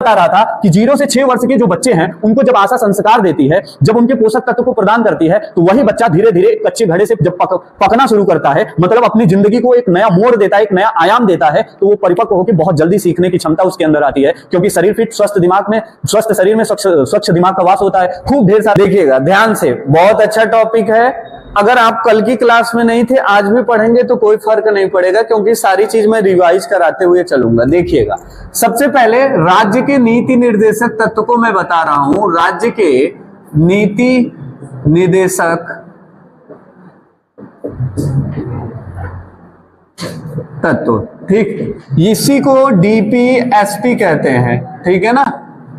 बता रहा था कि 0 से 6 वर्ष के जो बच्चे हैं उनको जब आशा संस्कार देती है, जब उनके पोषक तत्व को प्रदान करती है, तो वही बच्चा धीरे धीरे कच्चे घड़े से जब पकना शुरू करता है, मतलब अपनी जिंदगी को एक नया मोड़ देता है, एक नया आयाम देता है, तो वो परिपक्व होकर बहुत जल्दी सीखने की क्षमता उसके अंदर आती है, क्योंकि शरीर फिट, स्वस्थ दिमाग में, स्वस्थ शरीर में स्वच्छ दिमाग का वास होता है। खूब ढेर सारा देखिएगा ध्यान से, बहुत अच्छा टॉपिक है। अगर आप कल की क्लास में नहीं थे, आज भी पढ़ेंगे तो कोई फर्क नहीं पड़ेगा, क्योंकि सारी चीज मैं रिवाइज कराते हुए चलूंगा। देखिएगा, सबसे पहले राज्य के नीति निर्देशक तत्व को मैं बता रहा हूं। राज्य के नीति निर्देशक तत्व, ठीक, इसी को डीपीएसपी कहते हैं, ठीक है ना।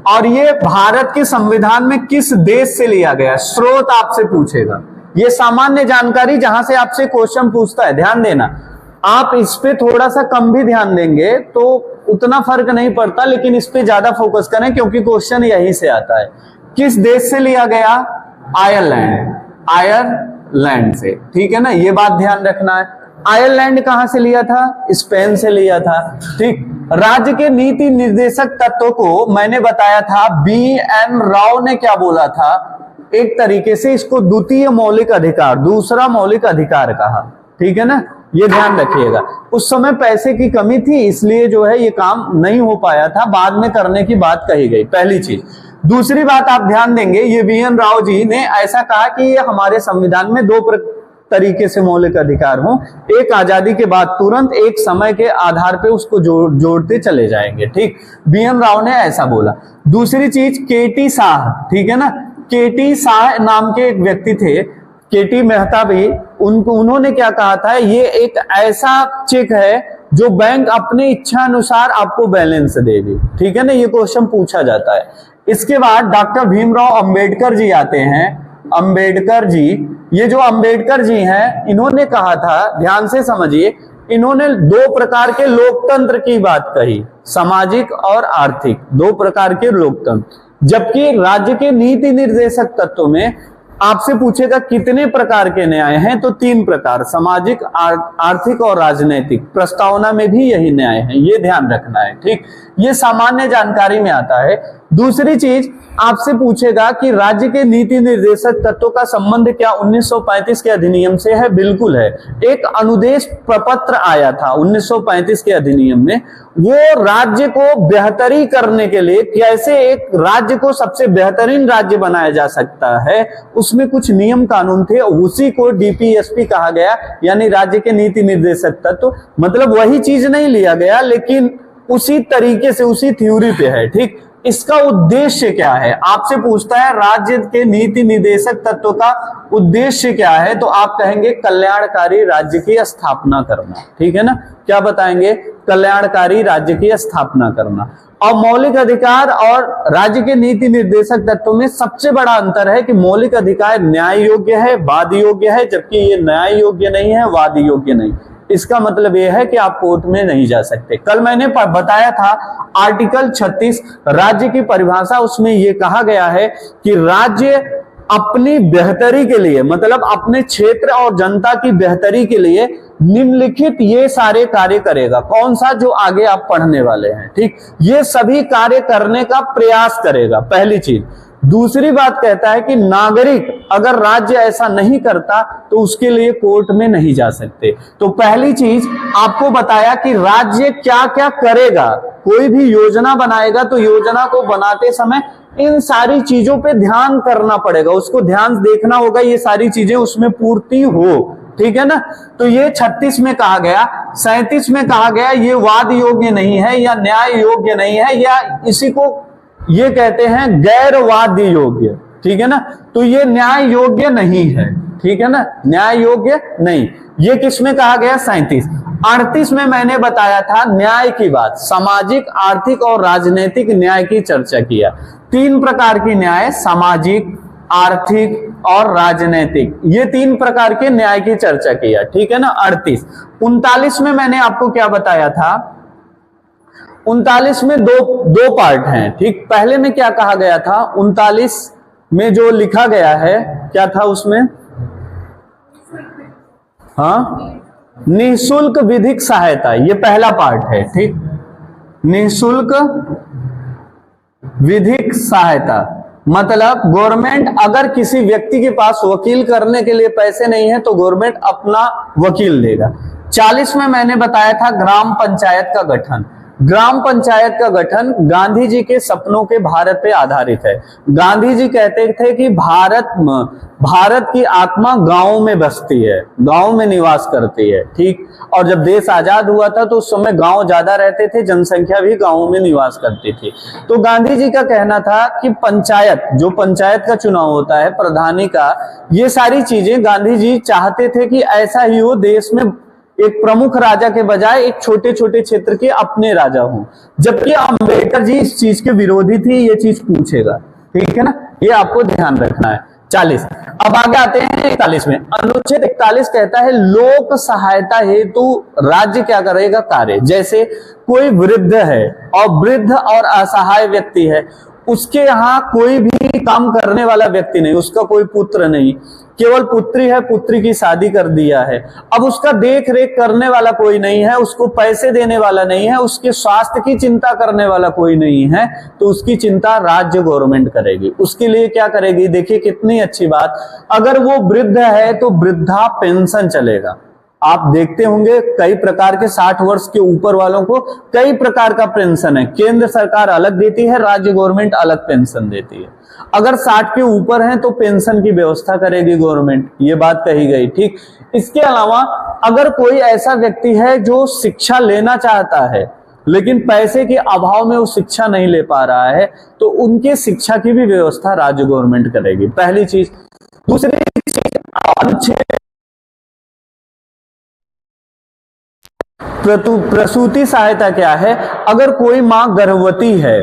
और ये भारत के संविधान में किस देश से लिया गया, स्रोत आपसे पूछेगा। ये सामान्य जानकारी जहां से आपसे क्वेश्चन पूछता है, ध्यान देना। आप इस पे थोड़ा सा कम भी ध्यान देंगे तो उतना फर्क नहीं पड़ता, लेकिन इस पे ज्यादा फोकस करें क्योंकि क्वेश्चन यहीं से आता है। किस देश से लिया गया, आयरलैंड, आयरलैंड से, ठीक है ना, ये बात ध्यान रखना है। आयरलैंड कहां से लिया था, स्पेन से लिया था, ठीक। राज्य के नीति निर्देशक तत्वों को मैंने बताया था, BN राव ने क्या बोला था, एक तरीके से इसको द्वितीय मौलिक अधिकार, दूसरा मौलिक अधिकार कहा, ठीक है ना, ये ध्यान रखिएगा। उस समय पैसे की कमी थी, इसलिए जो है ये काम नहीं हो पाया था, बाद में करने की बात कही गई, पहली चीज। दूसरी बात आप ध्यान देंगे, ये BN राव जी ने ऐसा कहा कि ये हमारे संविधान में 2 तरीके से मौलिक अधिकार हो, एक आजादी के बाद तुरंत, एक समय के आधार पे उसको जोड़ते चले जाएंगे, ठीक। BN राव ने ऐसा बोला। दूसरी चीज, KT शाह, ठीक है ना, KT शाह नाम के एक व्यक्ति थे, KT मेहता भी, उन्होंने क्या कहा था, ये एक ऐसा चेक है जो बैंक अपने इच्छा अनुसार आपको बैलेंस देगी, ठीक है ना, ये क्वेश्चन पूछा जाता है। इसके बाद डॉक्टर भीमराव अंबेडकर जी आते हैं। अंबेडकर जी, ये जो अंबेडकर जी हैं, इन्होंने कहा था, ध्यान से समझिए, इन्होंने 2 प्रकार के लोकतंत्र की बात कही, सामाजिक और आर्थिक, 2 प्रकार के लोकतंत्र। जबकि राज्य के नीति निर्देशक तत्व में आपसे पूछेगा कितने प्रकार के न्याय हैं, तो 3 प्रकार, सामाजिक, आर्थिक और राजनीतिक। प्रस्तावना में भी यही न्याय है, ये ध्यान रखना है, ठीक। ये सामान्य जानकारी में आता है। दूसरी चीज आपसे पूछेगा कि राज्य के नीति निर्देशक तत्वों का संबंध क्या 1935 के अधिनियम से है, बिल्कुल है। एक अनुदेश प्रपत्र आया था 1935 के अधिनियम में, वो राज्य को बेहतरी करने के लिए, कैसे एक राज्य को सबसे बेहतरीन राज्य बनाया जा सकता है, उसमें कुछ नियम कानून थे, उसी को डीपीएसपी कहा गया, यानी राज्य के नीति निर्देशक तत्व। मतलब वही चीज नहीं लिया गया, लेकिन उसी तरीके से, उसी थ्योरी पे है, ठीक। इसका उद्देश्य क्या है, आपसे पूछता है राज्य के नीति निर्देशक तत्व का उद्देश्य क्या है, तो आप कहेंगे कल्याणकारी राज्य की स्थापना करना, ठीक है ना। क्या बताएंगे, कल्याणकारी राज्य की स्थापना करना। और मौलिक अधिकार और राज्य के नीति निर्देशक तत्वों में सबसे बड़ा अंतर है कि मौलिक अधिकार न्याय योग्य है, वाद योग्य है, जबकि ये न्याय योग्य नहीं है, वाद योग्य नहीं। इसका मतलब यह है कि आप कोर्ट में नहीं जा सकते। कल मैंने बताया था आर्टिकल 36 राज्य की परिभाषा, उसमें यह कहा गया है कि राज्य अपनी बेहतरी के लिए, मतलब अपने क्षेत्र और जनता की बेहतरी के लिए निम्नलिखित ये सारे कार्य करेगा। कौन सा, जो आगे आप पढ़ने वाले हैं, ठीक। ये सभी कार्य करने का प्रयास करेगा, पहली चीज। दूसरी बात कहता है कि नागरिक अगर राज्य ऐसा नहीं करता तो उसके लिए कोर्ट में नहीं जा सकते। तो पहली चीज आपको बताया कि राज्य क्या क्या करेगा, कोई भी योजना बनाएगा तो योजना को बनाते समय इन सारी चीजों पे ध्यान करना पड़ेगा, उसको ध्यान देखना होगा, ये सारी चीजें उसमें पूर्ति हो, ठीक है ना। तो ये 36 में कहा गया। 37 में कहा गया ये वाद योग्य नहीं है या न्याय योग्य नहीं है, या इसी को ये कहते हैं गैर वाद्य योग्य, ठीक है ना। तो ये न्याय योग्य नहीं है, ठीक है ना, न्याय योग्य नहीं। ये किसमें कहा गया, 37। 38 में मैंने बताया था न्याय की बात, सामाजिक, आर्थिक और राजनीतिक न्याय की चर्चा किया। 3 प्रकार की न्याय, सामाजिक, आर्थिक और राजनीतिक, ये 3 प्रकार के न्याय की चर्चा किया, ठीक है ना। 38। 39 में मैंने आपको क्या बताया था, 39 में दो पार्ट हैं, ठीक। पहले में क्या कहा गया था, 39 में जो लिखा गया है क्या था उसमें, हाँ, निःशुल्क विधिक सहायता, ये पहला पार्ट है, ठीक। निःशुल्क विधिक सहायता मतलब गवर्नमेंट अगर किसी व्यक्ति के पास वकील करने के लिए पैसे नहीं है तो गवर्नमेंट अपना वकील देगा। 40 में मैंने बताया था ग्राम पंचायत का गठन। ग्राम पंचायत का गठन गांधी जी के सपनों के भारत पे आधारित है। गांधी जी कहते थे कि भारत की आत्मा गांव में बसती है, गांव में निवास करती है, ठीक। और जब देश आजाद हुआ था तो उस समय गांव ज्यादा रहते थे, जनसंख्या भी गांवों में निवास करती थी। तो गांधी जी का कहना था कि पंचायत, जो पंचायत का चुनाव होता है, प्रधानी का, ये सारी चीजें गांधी जी चाहते थे कि ऐसा ही हो, देश में एक प्रमुख राजा के बजाय एक छोटे छोटे क्षेत्र के अपने राजा हों। जबकि अंबेडकर जी इस चीज के विरोधी थी, ये चीज पूछेगा, ठीक है ना, ये आपको ध्यान रखना है। 40 अब आगे आते हैं 41 में। अनुच्छेद 41 कहता है लोक सहायता हेतु राज्य क्या करेगा कार्य। जैसे कोई वृद्ध है और वृद्ध और असहाय व्यक्ति है, उसके यहाँ कोई भी काम करने वाला व्यक्ति नहीं, उसका कोई पुत्र नहीं, केवल पुत्री है, पुत्री की शादी कर दिया है, अब उसका देख रेख करने वाला कोई नहीं है, उसको पैसे देने वाला नहीं है, उसके स्वास्थ्य की चिंता करने वाला कोई नहीं है, तो उसकी चिंता राज्य गवर्नमेंट करेगी। उसके लिए क्या करेगी, देखिए कितनी अच्छी बात, अगर वो वृद्ध है तो वृद्धा पेंशन चलेगा। आप देखते होंगे कई प्रकार के 60 वर्ष के ऊपर वालों को कई प्रकार का पेंशन है, केंद्र सरकार अलग देती है, राज्य गवर्नमेंट अलग पेंशन देती है। अगर 60 के ऊपर हैं तो पेंशन की व्यवस्था करेगी गवर्नमेंट, ये बात कही गई, ठीक। इसके अलावा अगर कोई ऐसा व्यक्ति है जो शिक्षा लेना चाहता है लेकिन पैसे के अभाव में वो शिक्षा नहीं ले पा रहा है, तो उनके शिक्षा की भी व्यवस्था राज्य गवर्नमेंट करेगी, पहली चीज। दूसरी चीज, अनुच्छेद प्रसूति सहायता क्या है, अगर कोई मां गर्भवती है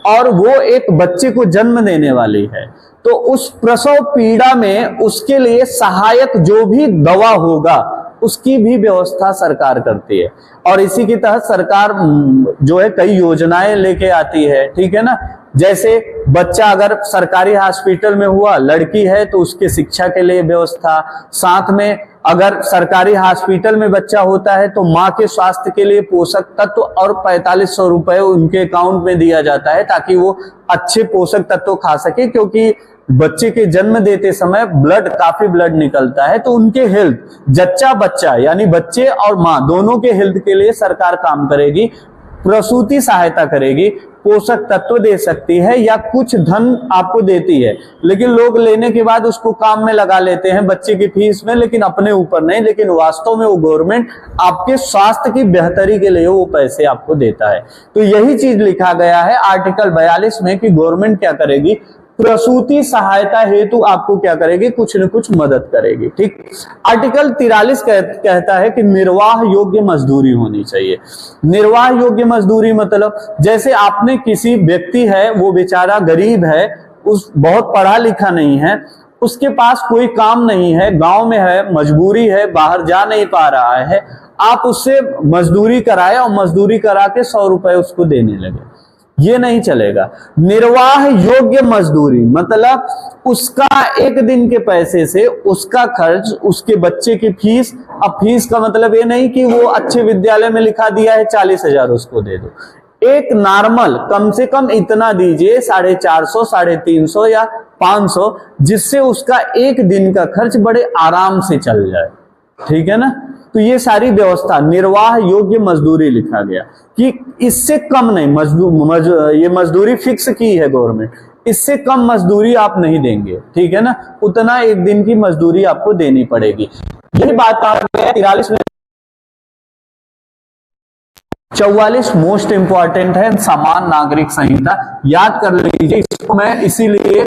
और वो एक बच्चे को जन्म देने वाली है तो उस प्रसव पीड़ा में उसके लिए सहायक जो भी दवा होगा उसकी भी व्यवस्था सरकार करती है। और इसी के तहत सरकार जो है कई योजनाएं लेके आती है, ठीक है ना। जैसे बच्चा अगर सरकारी हॉस्पिटल में हुआ, लड़की है तो उसके शिक्षा के लिए व्यवस्था, साथ में अगर सरकारी हॉस्पिटल में बच्चा होता है तो माँ के स्वास्थ्य के लिए पोषक तत्व और 4500 रुपए उनके अकाउंट में दिया जाता है ताकि वो अच्छे पोषक तत्व खा सके, क्योंकि बच्चे के जन्म देते समय काफी ब्लड निकलता है, तो उनके हेल्थ, जच्चा बच्चा यानी बच्चे और माँ दोनों के हेल्थ के लिए सरकार काम करेगी, प्रसूति सहायता करेगी, पोषक तत्व दे सकती है या कुछ धन आपको देती है। लेकिन लोग लेने के बाद उसको काम में लगा लेते हैं बच्चे की फीस में, लेकिन अपने ऊपर नहीं, लेकिन वास्तव में वो गवर्नमेंट आपके स्वास्थ्य की बेहतरी के लिए वो पैसे आपको देता है। तो यही चीज लिखा गया है आर्टिकल 42 में कि गवर्नमेंट क्या करेगी, प्रसूति सहायता हेतु आपको क्या करेगी, कुछ न कुछ मदद करेगी, ठीक। आर्टिकल 43 कहता है कि निर्वाह योग्य मजदूरी होनी चाहिए। निर्वाह योग्य मजदूरी मतलब जैसे आपने किसी व्यक्ति है, वो बेचारा गरीब है, उस बहुत पढ़ा लिखा नहीं है, उसके पास कोई काम नहीं है, गांव में है, मजबूरी है, बाहर जा नहीं पा रहा है, आप उससे मजदूरी कराए और मजदूरी करा के 100 रुपए उसको देने लगे, ये नहीं चलेगा। निर्वाह योग्य मजदूरी मतलब उसका एक दिन के पैसे से उसका खर्च, उसके बच्चे की फीस। अब फीस का मतलब ये नहीं कि वो अच्छे विद्यालय में लिखा दिया है 40,000 उसको दे दो, एक नॉर्मल कम से कम इतना दीजिए, 450, 350 या 500, जिससे उसका एक दिन का खर्च बड़े आराम से चल जाए, ठीक है ना। तो ये सारी व्यवस्था निर्वाह योग्य मजदूरी लिखा गया कि इससे कम नहीं, ये मजदूरी फिक्स की है गवर्नमेंट, इससे कम मजदूरी आप नहीं देंगे, ठीक है ना, उतना एक दिन की मजदूरी आपको देनी पड़ेगी। यही बात आ गई है 43 में। 44 मोस्ट इंपॉर्टेंट है, समान नागरिक संहिता, याद कर लीजिए इसको, मैं इसीलिए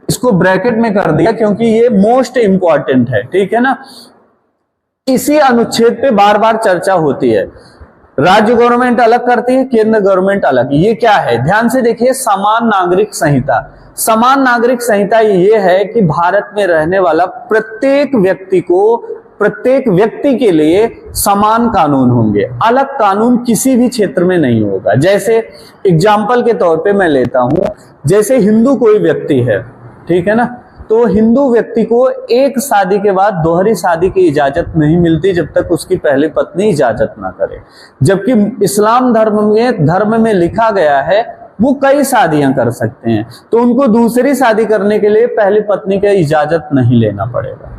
इसको ब्रैकेट में कर दिया क्योंकि ये मोस्ट इंपॉर्टेंट है, ठीक है ना। इसी अनुच्छेद पे बार बार चर्चा होती है, राज्य गवर्नमेंट अलग करती है, केंद्र गवर्नमेंट अलग। ये क्या है, ध्यान से देखिए, समान नागरिक संहिता। समान नागरिक संहिता ये है कि भारत में रहने वाला प्रत्येक व्यक्ति के लिए समान कानून होंगे, अलग कानून किसी भी क्षेत्र में नहीं होगा। जैसे एग्जाम्पल के तौर पे मैं लेता हूं, जैसे हिंदू कोई व्यक्ति है, ठीक है ना, तो हिंदू व्यक्ति को एक शादी के बाद दोहरी शादी की इजाजत नहीं मिलती जब तक उसकी पहली पत्नी इजाजत ना करे। जबकि इस्लाम धर्म में लिखा गया है वो कई शादियां कर सकते हैं, तो उनको दूसरी शादी करने के लिए पहली पत्नी की इजाजत नहीं लेना पड़ेगा।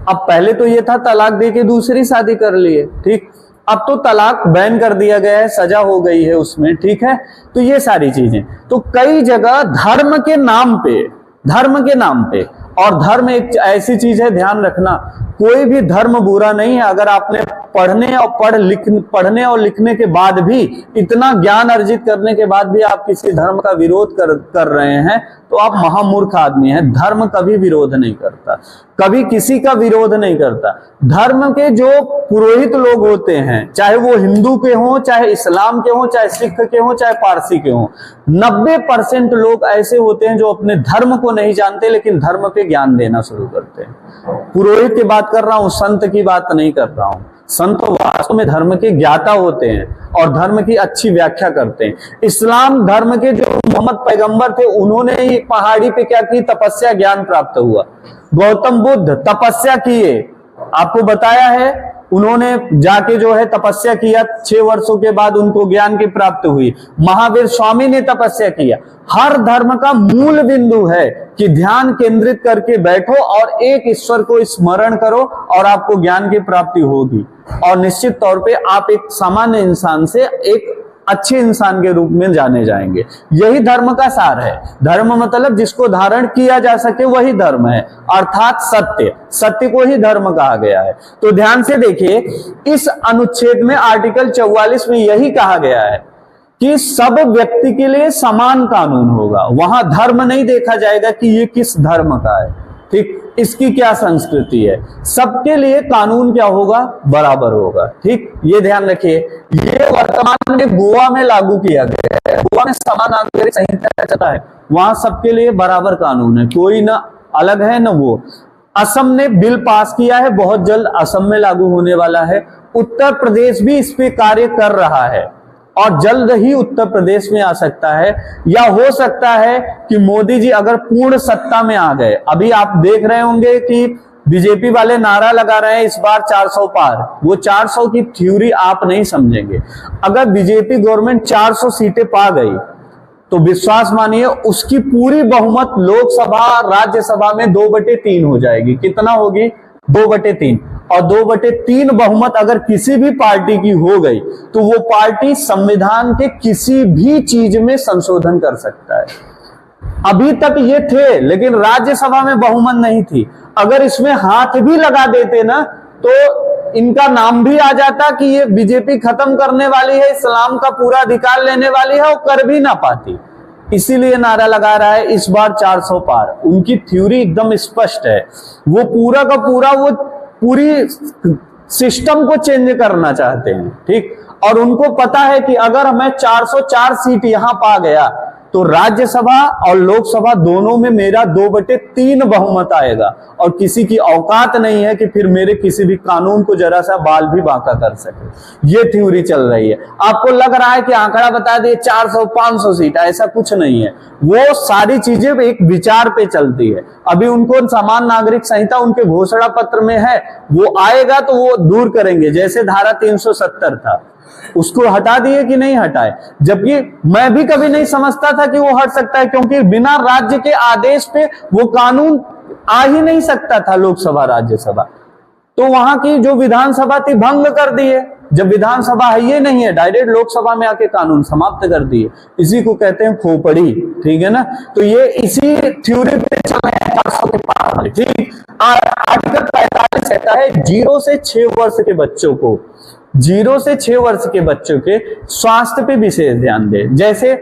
अब पहले तो ये था तलाक दे के दूसरी शादी कर लिए, ठीक, अब तो तलाक बैन कर दिया गया है, सजा हो गई है उसमें, ठीक है। तो ये सारी चीजें, तो कई जगह धर्म के नाम पे, धर्म के नाम पे, और धर्म एक ऐसी चीज है, ध्यान रखना, कोई भी धर्म बुरा नहीं है। अगर आपने पढ़ने और लिखने के बाद भी, इतना ज्ञान अर्जित करने के बाद भी आप किसी धर्म का विरोध कर रहे हैं तो आप महामूर्ख आदमी हैं। धर्म कभी विरोध नहीं करता, कभी किसी का विरोध नहीं करता। धर्म के जो पुरोहित लोग होते हैं, चाहे वो हिंदू के हों, चाहे इस्लाम के हों, चाहे सिख के हों, चाहे पारसी के हों, 90% लोग ऐसे होते हैं जो अपने धर्म को नहीं जानते लेकिन धर्म पे ज्ञान देना शुरू करते हैं। पुरोहित की बात कर रहा हूं, संत की बात नहीं कर रहा हूं। संत वास्तव में धर्म के ज्ञाता होते हैं और धर्म की अच्छी व्याख्या करते हैं। इस्लाम धर्म के जो मोहम्मद पैगंबर थे, उन्होंने ही पहाड़ी पे क्या की, तपस्या, ज्ञान प्राप्त हुआ। गौतम बुद्ध तपस्या किए, आपको बताया है, उन्होंने जाके जो है तपस्या किया, 6 वर्षों के बाद उनको ज्ञान की प्राप्त हुई। महावीर स्वामी ने तपस्या किया। हर धर्म का मूल बिंदु है कि ध्यान केंद्रित करके बैठो और एक ईश्वर को स्मरण करो और आपको ज्ञान की प्राप्ति होगी, और निश्चित तौर पे आप एक सामान्य इंसान से एक अच्छे इंसान के रूप में जाने जाएंगे। यही धर्म का सार है। धर्म मतलब जिसको धारण किया जा सके वही धर्म है, अर्थात सत्य, सत्य को ही धर्म कहा गया है। तो ध्यान से देखिए, इस अनुच्छेद में आर्टिकल 44 में यही कहा गया है कि सब व्यक्ति के लिए समान कानून होगा। वहां धर्म नहीं देखा जाएगा कि ये किस धर्म का है, ठीक, इसकी क्या संस्कृति है, सबके लिए कानून क्या होगा, बराबर होगा, ठीक। ये ध्यान रखिए। ये वर्तमान में गोवा में लागू किया गया है। गोवा में समान नागरिक संहिता चला है, वहां सबके लिए बराबर कानून है, कोई ना अलग है ना वो। असम ने बिल पास किया है, बहुत जल्द असम में लागू होने वाला है। उत्तर प्रदेश भी इस पे कार्य कर रहा है और जल्द ही उत्तर प्रदेश में आ सकता है, या हो सकता है कि मोदी जी अगर पूर्ण सत्ता में आ गए। अभी आप देख रहे होंगे कि बीजेपी वाले नारा लगा रहे हैं इस बार 400 पार। वो 400 की थ्योरी आप नहीं समझेंगे। अगर बीजेपी गवर्नमेंट 400 सीटें पा गई तो विश्वास मानिए उसकी पूरी बहुमत लोकसभा राज्यसभा में 2/3 हो जाएगी। कितना होगी? 2/3। और 2/3 बहुमत अगर किसी भी पार्टी की हो गई तो वो पार्टी संविधान के किसी भी चीज में संशोधन कर सकता है। अभी तक ये थे लेकिन राज्यसभा में बहुमत नहीं थी। अगर इसमें हाथ भी लगा देते ना तो इनका नाम भी आ जाता कि ये बीजेपी खत्म करने वाली है, इस्लाम का पूरा अधिकार लेने वाली है, और कर भी ना पाती। इसीलिए नारा लगा रहा है इस बार 400 पार। उनकी थ्योरी एकदम स्पष्ट है। वो पूरा का पूरा वो पूरी सिस्टम को चेंज करना चाहते हैं, ठीक। और उनको पता है कि अगर हमें 404 सीट यहां पा गया तो राज्यसभा और लोकसभा दोनों में मेरा 2/3 बहुमत आएगा, और किसी की औकात नहीं है कि फिर मेरे किसी भी कानून को जरा सा बाल भी बांका कर सके। ये थ्योरी चल रही है। आपको लग रहा है कि आंकड़ा बता दिए 400-500 सीट, ऐसा कुछ नहीं है। वो सारी चीजें एक विचार पे चलती है। अभी उनको समान नागरिक संहिता उनके घोषणा पत्र में है, वो आएगा तो वो दूर करेंगे। जैसे धारा 370 था, उसको हटा दिए कि नहीं हटाए, जबकि मैं भी कभी नहीं समझता था कि वो हट सकता है, क्योंकि बिना राज्य के आदेश पे वो कानून आ ही नहीं सकता था लोकसभा राज्यसभा। तो वहां की जो विधानसभा थी भंग कर दिए। जब विधानसभा है ये नहीं है, डायरेक्ट लोकसभा में आके कानून समाप्त कर दिए। इसी को कहते हैं खोपड़ी, ठीक है ना। तो ये इसी थ्योरी पे चल रहे हैं 400 के पार, ठीक। आर्टिकल 45 कहता है 0 से 6 वर्ष के बच्चों को, 0 से 6 वर्ष के बच्चों के स्वास्थ्य पे विशेष ध्यान दे। जैसे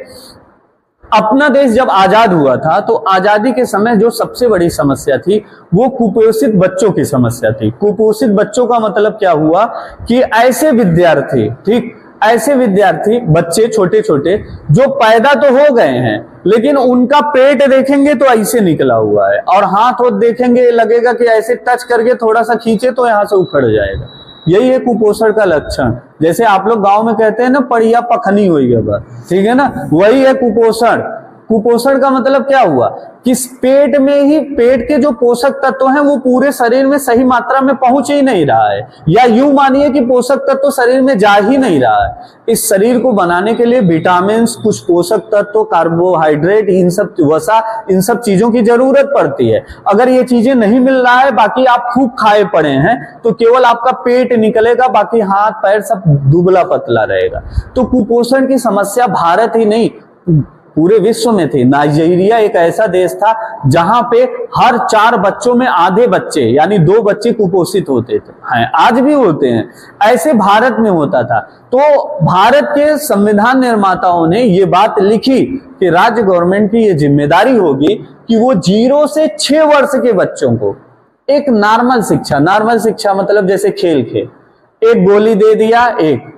अपना देश जब आजाद हुआ था तो आजादी के समय जो सबसे बड़ी समस्या थी वो कुपोषित बच्चों की समस्या थी। कुपोषित बच्चों का मतलब क्या हुआ कि ऐसे विद्यार्थी, ठीक, ऐसे विद्यार्थी बच्चे छोटे छोटे जो पैदा तो हो गए हैं लेकिन उनका पेट देखेंगे तो ऐसे निकला हुआ है, और हाथ देखेंगे लगेगा कि ऐसे टच करके थोड़ा सा खींचे तो यहां से उखड़ जाएगा। यही है कुपोषण का लक्षण। जैसे आप लोग गांव में कहते हैं ना, पड़िया पखनी हुई है, ठीक है ना, वही है कुपोषण। कुपोषण का मतलब क्या हुआ कि पेट में ही पेट के जो पोषक तत्व हैं वो पूरे शरीर में सही मात्रा में पहुंच ही नहीं रहा है, या यूं मानिए कि पोषक तत्व शरीर में जा ही नहीं रहा है। इस शरीर को बनाने के लिए विटामिन, कुछ पोषक तत्व, कार्बोहाइड्रेट, इन सब वसा, इन सब चीजों की जरूरत पड़ती है। अगर ये चीजें नहीं मिल रहा है, बाकी आप खूब खाए पड़े हैं, तो केवल आपका पेट निकलेगा, बाकी हाथ पैर सब दुबला पतला रहेगा। तो कुपोषण की समस्या भारत ही नहीं पूरे विश्व में थी। नाइजीरिया एक ऐसा देश था जहां पे हर 4 बच्चों में आधे बच्चे यानी 2 बच्चे कुपोषित होते थे, हैं आज भी होते हैं। ऐसे भारत में होता था। तो भारत के संविधान निर्माताओं ने ये बात लिखी कि राज्य गवर्नमेंट की ये जिम्मेदारी होगी कि वो 0 से 6 वर्ष के बच्चों को एक नॉर्मल शिक्षा मतलब जैसे खेल खेल, एक गोली दे दिया, एक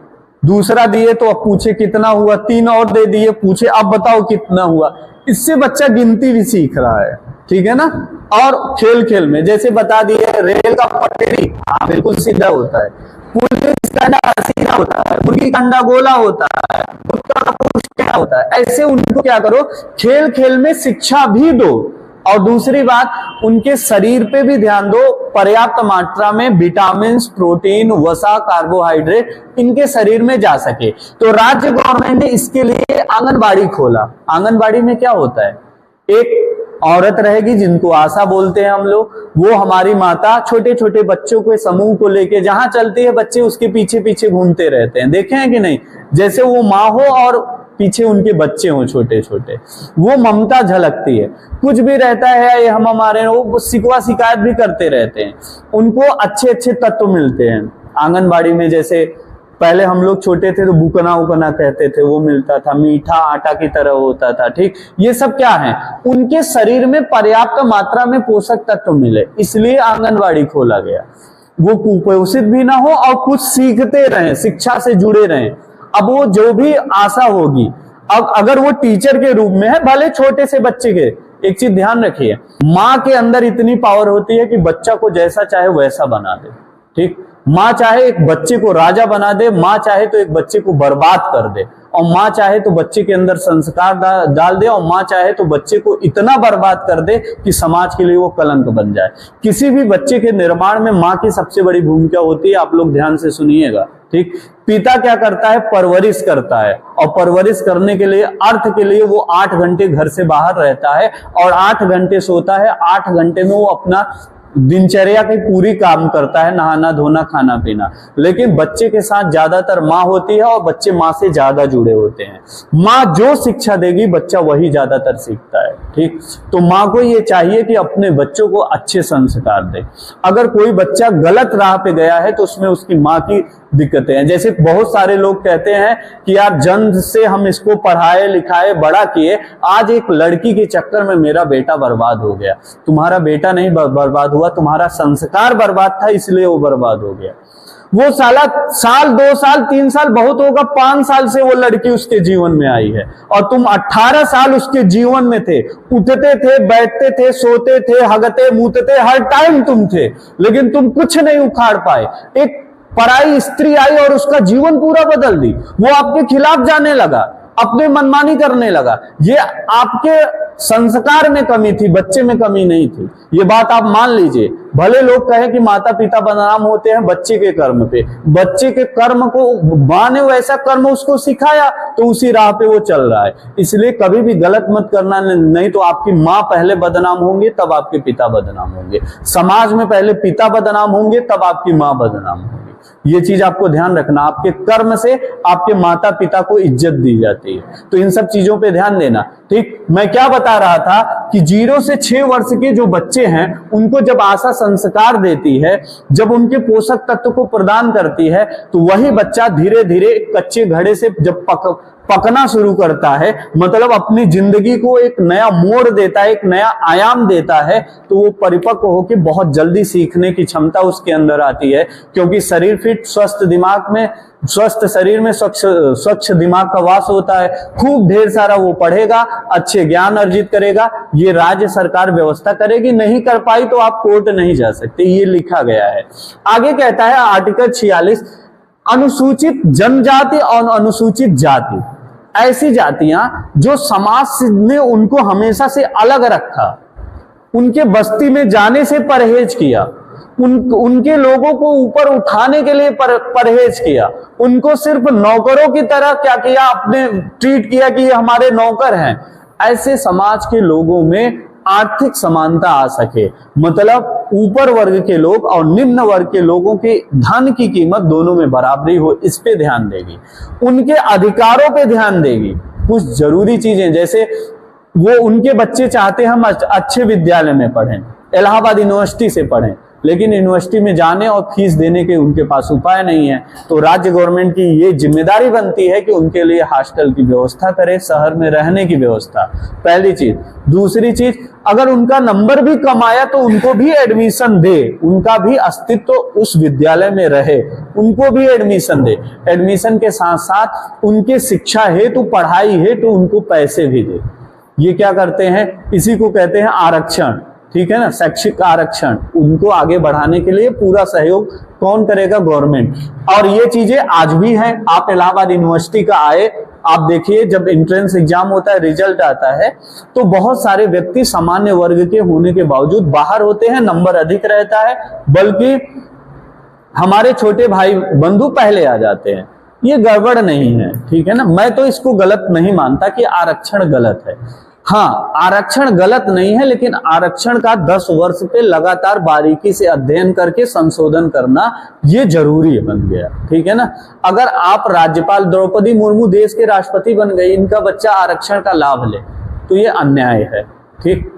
दूसरा दिए तो अब पूछे कितना हुआ, 3 और दे दिए, पूछे अब बताओ कितना हुआ। इससे बच्चा गिनती भी सीख रहा है, ठीक है ना। और खेल खेल में जैसे बता दिए रेल का पटरी, हाँ बिल्कुल सीधा होता है, पुलिस का डंडा सीधा होता है, मुर्गी का अंडा गोला होता है, कुत्ता का पूंछ क्या होता है। ऐसे उनको क्या करो, खेल खेल में शिक्षा भी दो। और दूसरी बात, उनके शरीर पे भी ध्यान दो, पर्याप्त मात्रा में विटामिन, प्रोटीन, वसा, कार्बोहाइड्रेट इनके शरीर में जा सके। तो राज्य गवर्नमेंट ने इसके लिए आंगनबाड़ी खोला। आंगनबाड़ी में क्या होता है, एक औरत रहेगी जिनको आशा बोलते हैं हम लोग, वो हमारी माता छोटे छोटे बच्चों के समूह को लेके जहां चलती है बच्चे उसके पीछे पीछे घूमते रहते हैं, देखे हैं कि नहीं। जैसे वो माँ हो और पीछे उनके बच्चे हों छोटे छोटे, वो ममता झलकती है। कुछ भी रहता है ये हम हमारे, वो शिकवा शिकायत भी करते रहते हैं, उनको अच्छे अच्छे तत्व मिलते हैं आंगनबाड़ी में। जैसे पहले हम लोग छोटे थे तो बुकना उकना कहते थे, वो मिलता था, मीठा आटा की तरह होता था, ठीक। ये सब क्या है, उनके शरीर में पर्याप्त मात्रा में पोषक तत्व मिले, इसलिए आंगनबाड़ी खोला गया। वो कुपोषित भी ना हो और कुछ सीखते रहें, शिक्षा से जुड़े रहें। अब वो जो भी आशा होगी, अब अगर वो टीचर के रूप में है, भले छोटे से बच्चे के, एक चीज ध्यान रखिए, माँ के अंदर इतनी पावर होती है कि बच्चा को जैसा चाहे वैसा बना दे, ठीक। माँ चाहे एक बच्चे को राजा बना दे, माँ चाहे तो एक बच्चे को बर्बाद कर दे, और माँ चाहे तो बच्चे के अंदर संस्कार डाल दे, और माँ चाहे तो बच्चे को इतना बर्बाद कर दे कि समाज के लिए वो कलंक बन जाए। किसी भी बच्चे के निर्माण में माँ की सबसे बड़ी भूमिका होती है, आप लोग ध्यान से सुनिएगा, ठीक। पिता क्या करता है, परवरिश करता है, और परवरिश करने के लिए, अर्थ के लिए वो 8 घंटे घर से बाहर रहता है और 8 घंटे सोता है। 8 घंटे में वो अपना दिनचर्या की पूरी काम करता है, नहाना धोना खाना पीना। लेकिन बच्चे के साथ ज्यादातर माँ होती है और बच्चे माँ से ज्यादा जुड़े होते हैं। माँ जो शिक्षा देगी बच्चा वही ज्यादातर सीखता है, ठीक। तो माँ को ये चाहिए कि अपने बच्चों को अच्छे संस्कार दे। अगर कोई बच्चा गलत राह पे गया है तो उसमें उसकी माँ की दिक्कतें हैं। जैसे बहुत सारे लोग कहते हैं कि यार जन्म से हम इसको पढ़ाए लिखाए बड़ा किए, आज एक लड़की के चक्कर में मेरा बेटा बर्बाद हो गया। तुम्हारा बेटा नहीं बर्बाद हुआ, तुम्हारा संस्कार बर्बाद था, इसलिए वो बर्बाद हो गया। वो साल 2 साल 3 साल बहुत होगा, 5 साल से वो लड़की उसके जीवन में आई है, और तुम 18 साल उसके जीवन में थे, उठते थे, बैठते थे, सोते थे, हगते मूतते, हर टाइम तुम थे, लेकिन तुम कुछ नहीं उखाड़ पाए। एक पराई स्त्री आई और उसका जीवन पूरा बदल दी। वो आपके खिलाफ जाने लगा, अपने मनमानी करने लगा। ये आपके संस्कार में कमी थी, बच्चे में कमी नहीं थी। ये बात आप मान लीजिए। भले लोग कहें कि माता पिता बदनाम होते हैं बच्चे के कर्म पे, बच्चे के कर्म को माँ ने वैसा कर्म उसको सिखाया तो उसी राह पे वो चल रहा है। इसलिए कभी भी गलत मत करना, नहीं तो आपकी माँ पहले बदनाम होंगे तब आपके पिता बदनाम होंगे। समाज में पहले पिता बदनाम होंगे तब आपकी माँ बदनाम होगी। ये चीज आपको ध्यान रखना, आपके कर्म से आपके माता पिता को इज्जत दी जाती है। तो इन सब चीजों पे ध्यान देना, ठीक। मैं क्या बता रहा था कि 0 से 6 वर्ष के जो बच्चे हैं उनको जब आशा संस्कार देती है, जब उनके पोषक तत्व को प्रदान करती है, तो वही बच्चा धीरे धीरे कच्चे घड़े से जब पकना शुरू करता है, मतलब अपनी जिंदगी को एक नया मोड़ देता है, एक नया आयाम देता है, तो वो परिपक्व होकर बहुत जल्दी सीखने की क्षमता उसके अंदर आती है। क्योंकि शरीर फिट, स्वस्थ दिमाग में, स्वस्थ शरीर में स्वच्छ दिमाग का वास होता है। खूब ढेर सारा वो पढ़ेगा, अच्छे ज्ञान अर्जित करेगा। ये राज्य सरकार व्यवस्था करेगी, नहीं कर पाई तो आप कोर्ट नहीं जा सकते, ये लिखा गया है। आगे कहता है आर्टिकल 46, अनुसूचित जनजाति और अनुसूचित जाति। ऐसी जातियां जो समाज ने उनको हमेशा से अलग रखा, उनके बस्ती में जाने से परहेज किया, उनके लोगों को ऊपर उठाने के लिए परहेज किया, उनको सिर्फ नौकरों की तरह क्या किया, अपने ट्रीट किया कि ये हमारे नौकर हैं। ऐसे समाज के लोगों में आर्थिक समानता आ सके, मतलब ऊपर वर्ग के लोग और निम्न वर्ग के लोगों के धन की कीमत दोनों में बराबरी हो, इस पे ध्यान देगी, उनके अधिकारों पे ध्यान देगी। कुछ जरूरी चीजें, जैसे वो उनके बच्चे चाहते हैं हम अच्छे विद्यालय में पढ़ें, इलाहाबाद यूनिवर्सिटी से पढ़ें, लेकिन यूनिवर्सिटी में जाने और फीस देने के उनके पास उपाय नहीं है, तो राज्य गवर्नमेंट की ये जिम्मेदारी बनती है कि उनके लिए हॉस्टल की व्यवस्था करे, शहर में रहने की व्यवस्था, पहली चीज। दूसरी चीज, अगर उनका नंबर भी कम आया तो उनको भी एडमिशन दे, उनका भी अस्तित्व उस विद्यालय में रहे, उनको भी एडमिशन दे, एडमिशन के साथ साथ उनके शिक्षा हेतु, पढ़ाई हेतु उनको पैसे भी दे। ये क्या करते हैं, इसी को कहते हैं आरक्षण, ठीक है ना, शैक्षिक आरक्षण। उनको आगे बढ़ाने के लिए पूरा सहयोग कौन करेगा, गवर्नमेंट। और ये चीजें आज भी हैं। आप इलाहाबाद यूनिवर्सिटी का आए, आप देखिए जब एंट्रेंस एग्जाम होता है, रिजल्ट आता है, तो बहुत सारे व्यक्ति सामान्य वर्ग के होने के बावजूद बाहर होते हैं, नंबर अधिक रहता है, बल्कि हमारे छोटे भाई बंधु पहले आ जाते हैं। ये गड़बड़ नहीं है, ठीक है ना। मैं तो इसको गलत नहीं मानता कि आरक्षण गलत है। हाँ, आरक्षण गलत नहीं है, लेकिन आरक्षण का 10 वर्ष पे लगातार बारीकी से अध्ययन करके संशोधन करना ये जरूरी बन गया, ठीक है ना। अगर आप राज्यपाल द्रौपदी मुर्मू देश के राष्ट्रपति बन गई, इनका बच्चा आरक्षण का लाभ ले, तो ये अन्याय है, ठीक,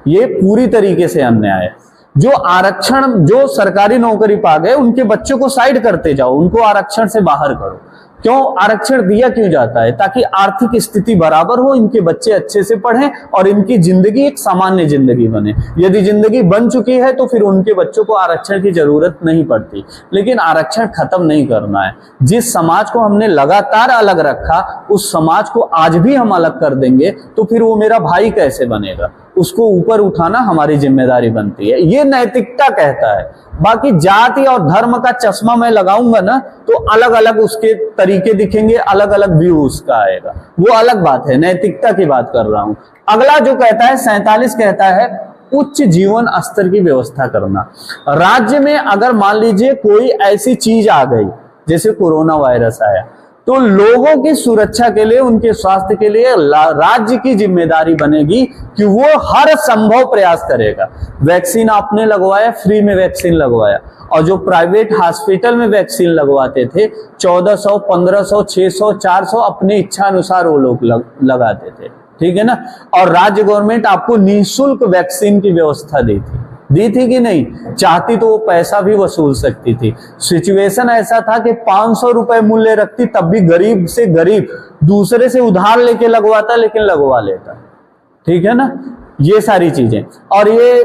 ये पूरी तरीके से अन्याय है। जो आरक्षण, जो सरकारी नौकरी पा गए, उनके बच्चों को साइड करते जाओ, उनको आरक्षण से बाहर करो। क्यों आरक्षण दिया क्यों जाता है? ताकि आर्थिक स्थिति बराबर हो, इनके बच्चे अच्छे से पढ़ें और इनकी जिंदगी एक सामान्य जिंदगी बने। यदि जिंदगी बन चुकी है तो फिर उनके बच्चों को आरक्षण की जरूरत नहीं पड़ती। लेकिन आरक्षण खत्म नहीं करना है। जिस समाज को हमने लगातार अलग रखा, उस समाज को आज भी हम अलग कर देंगे तो फिर वो मेरा भाई कैसे बनेगा? उसको ऊपर उठाना हमारी जिम्मेदारी बनती है, ये नैतिकता कहता है। बाकी जाति और धर्म का चश्मा मैं लगाऊंगा ना, तो अलग अलग उसके तरीके दिखेंगे, अलग अलग व्यू उसका आएगा, वो अलग बात है। नैतिकता की बात कर रहा हूं। अगला जो कहता है 47 कहता है उच्च जीवन स्तर की व्यवस्था करना। राज्य में अगर मान लीजिए कोई ऐसी चीज आ गई जैसे कोरोना वायरस आया, तो लोगों की सुरक्षा के लिए, उनके स्वास्थ्य के लिए राज्य की जिम्मेदारी बनेगी कि वो हर संभव प्रयास करेगा। वैक्सीन आपने लगवाया, फ्री में वैक्सीन लगवाया, और जो प्राइवेट हॉस्पिटल में वैक्सीन लगवाते थे 1400, 1500, 600, 400 अपनी इच्छा अनुसार वो लोग लगाते थे, ठीक है ना। और राज्य गवर्नमेंट आपको निःशुल्क वैक्सीन की व्यवस्था दी थी कि नहीं? चाहती तो वो पैसा भी वसूल सकती थी। सिचुएशन ऐसा था कि 500 रुपए मूल्य रखती, तब भी गरीब से गरीब दूसरे से उधार लेके लगवाता, लेकिन लगवा लेता, ठीक है ना। ये सारी चीजें, और ये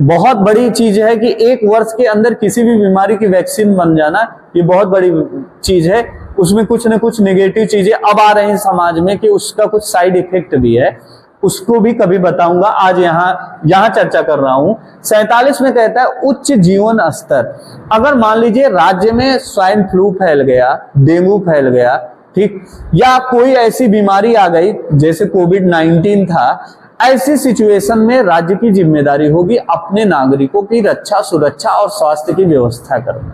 बहुत बड़ी चीज है कि 1 वर्ष के अंदर किसी भी बीमारी की वैक्सीन बन जाना, ये बहुत बड़ी चीज है। उसमें कुछ न कुछ नेगेटिव चीजें अब आ रही हैं समाज में कि उसका कुछ साइड इफेक्ट भी है, उसको भी कभी बताऊंगा। आज यहां चर्चा कर रहा हूं। 47 में कहता है उच्च जीवन स्तर। अगर मान लीजिए राज्य में स्वाइन फ्लू फैल गया, डेंगू फैल गया, ठीक, या कोई ऐसी बीमारी आ गई जैसे कोविड-19 था, ऐसी सिचुएशन में राज्य की जिम्मेदारी होगी अपने नागरिकों की रक्षा, सुरक्षा और स्वास्थ्य की व्यवस्था करना,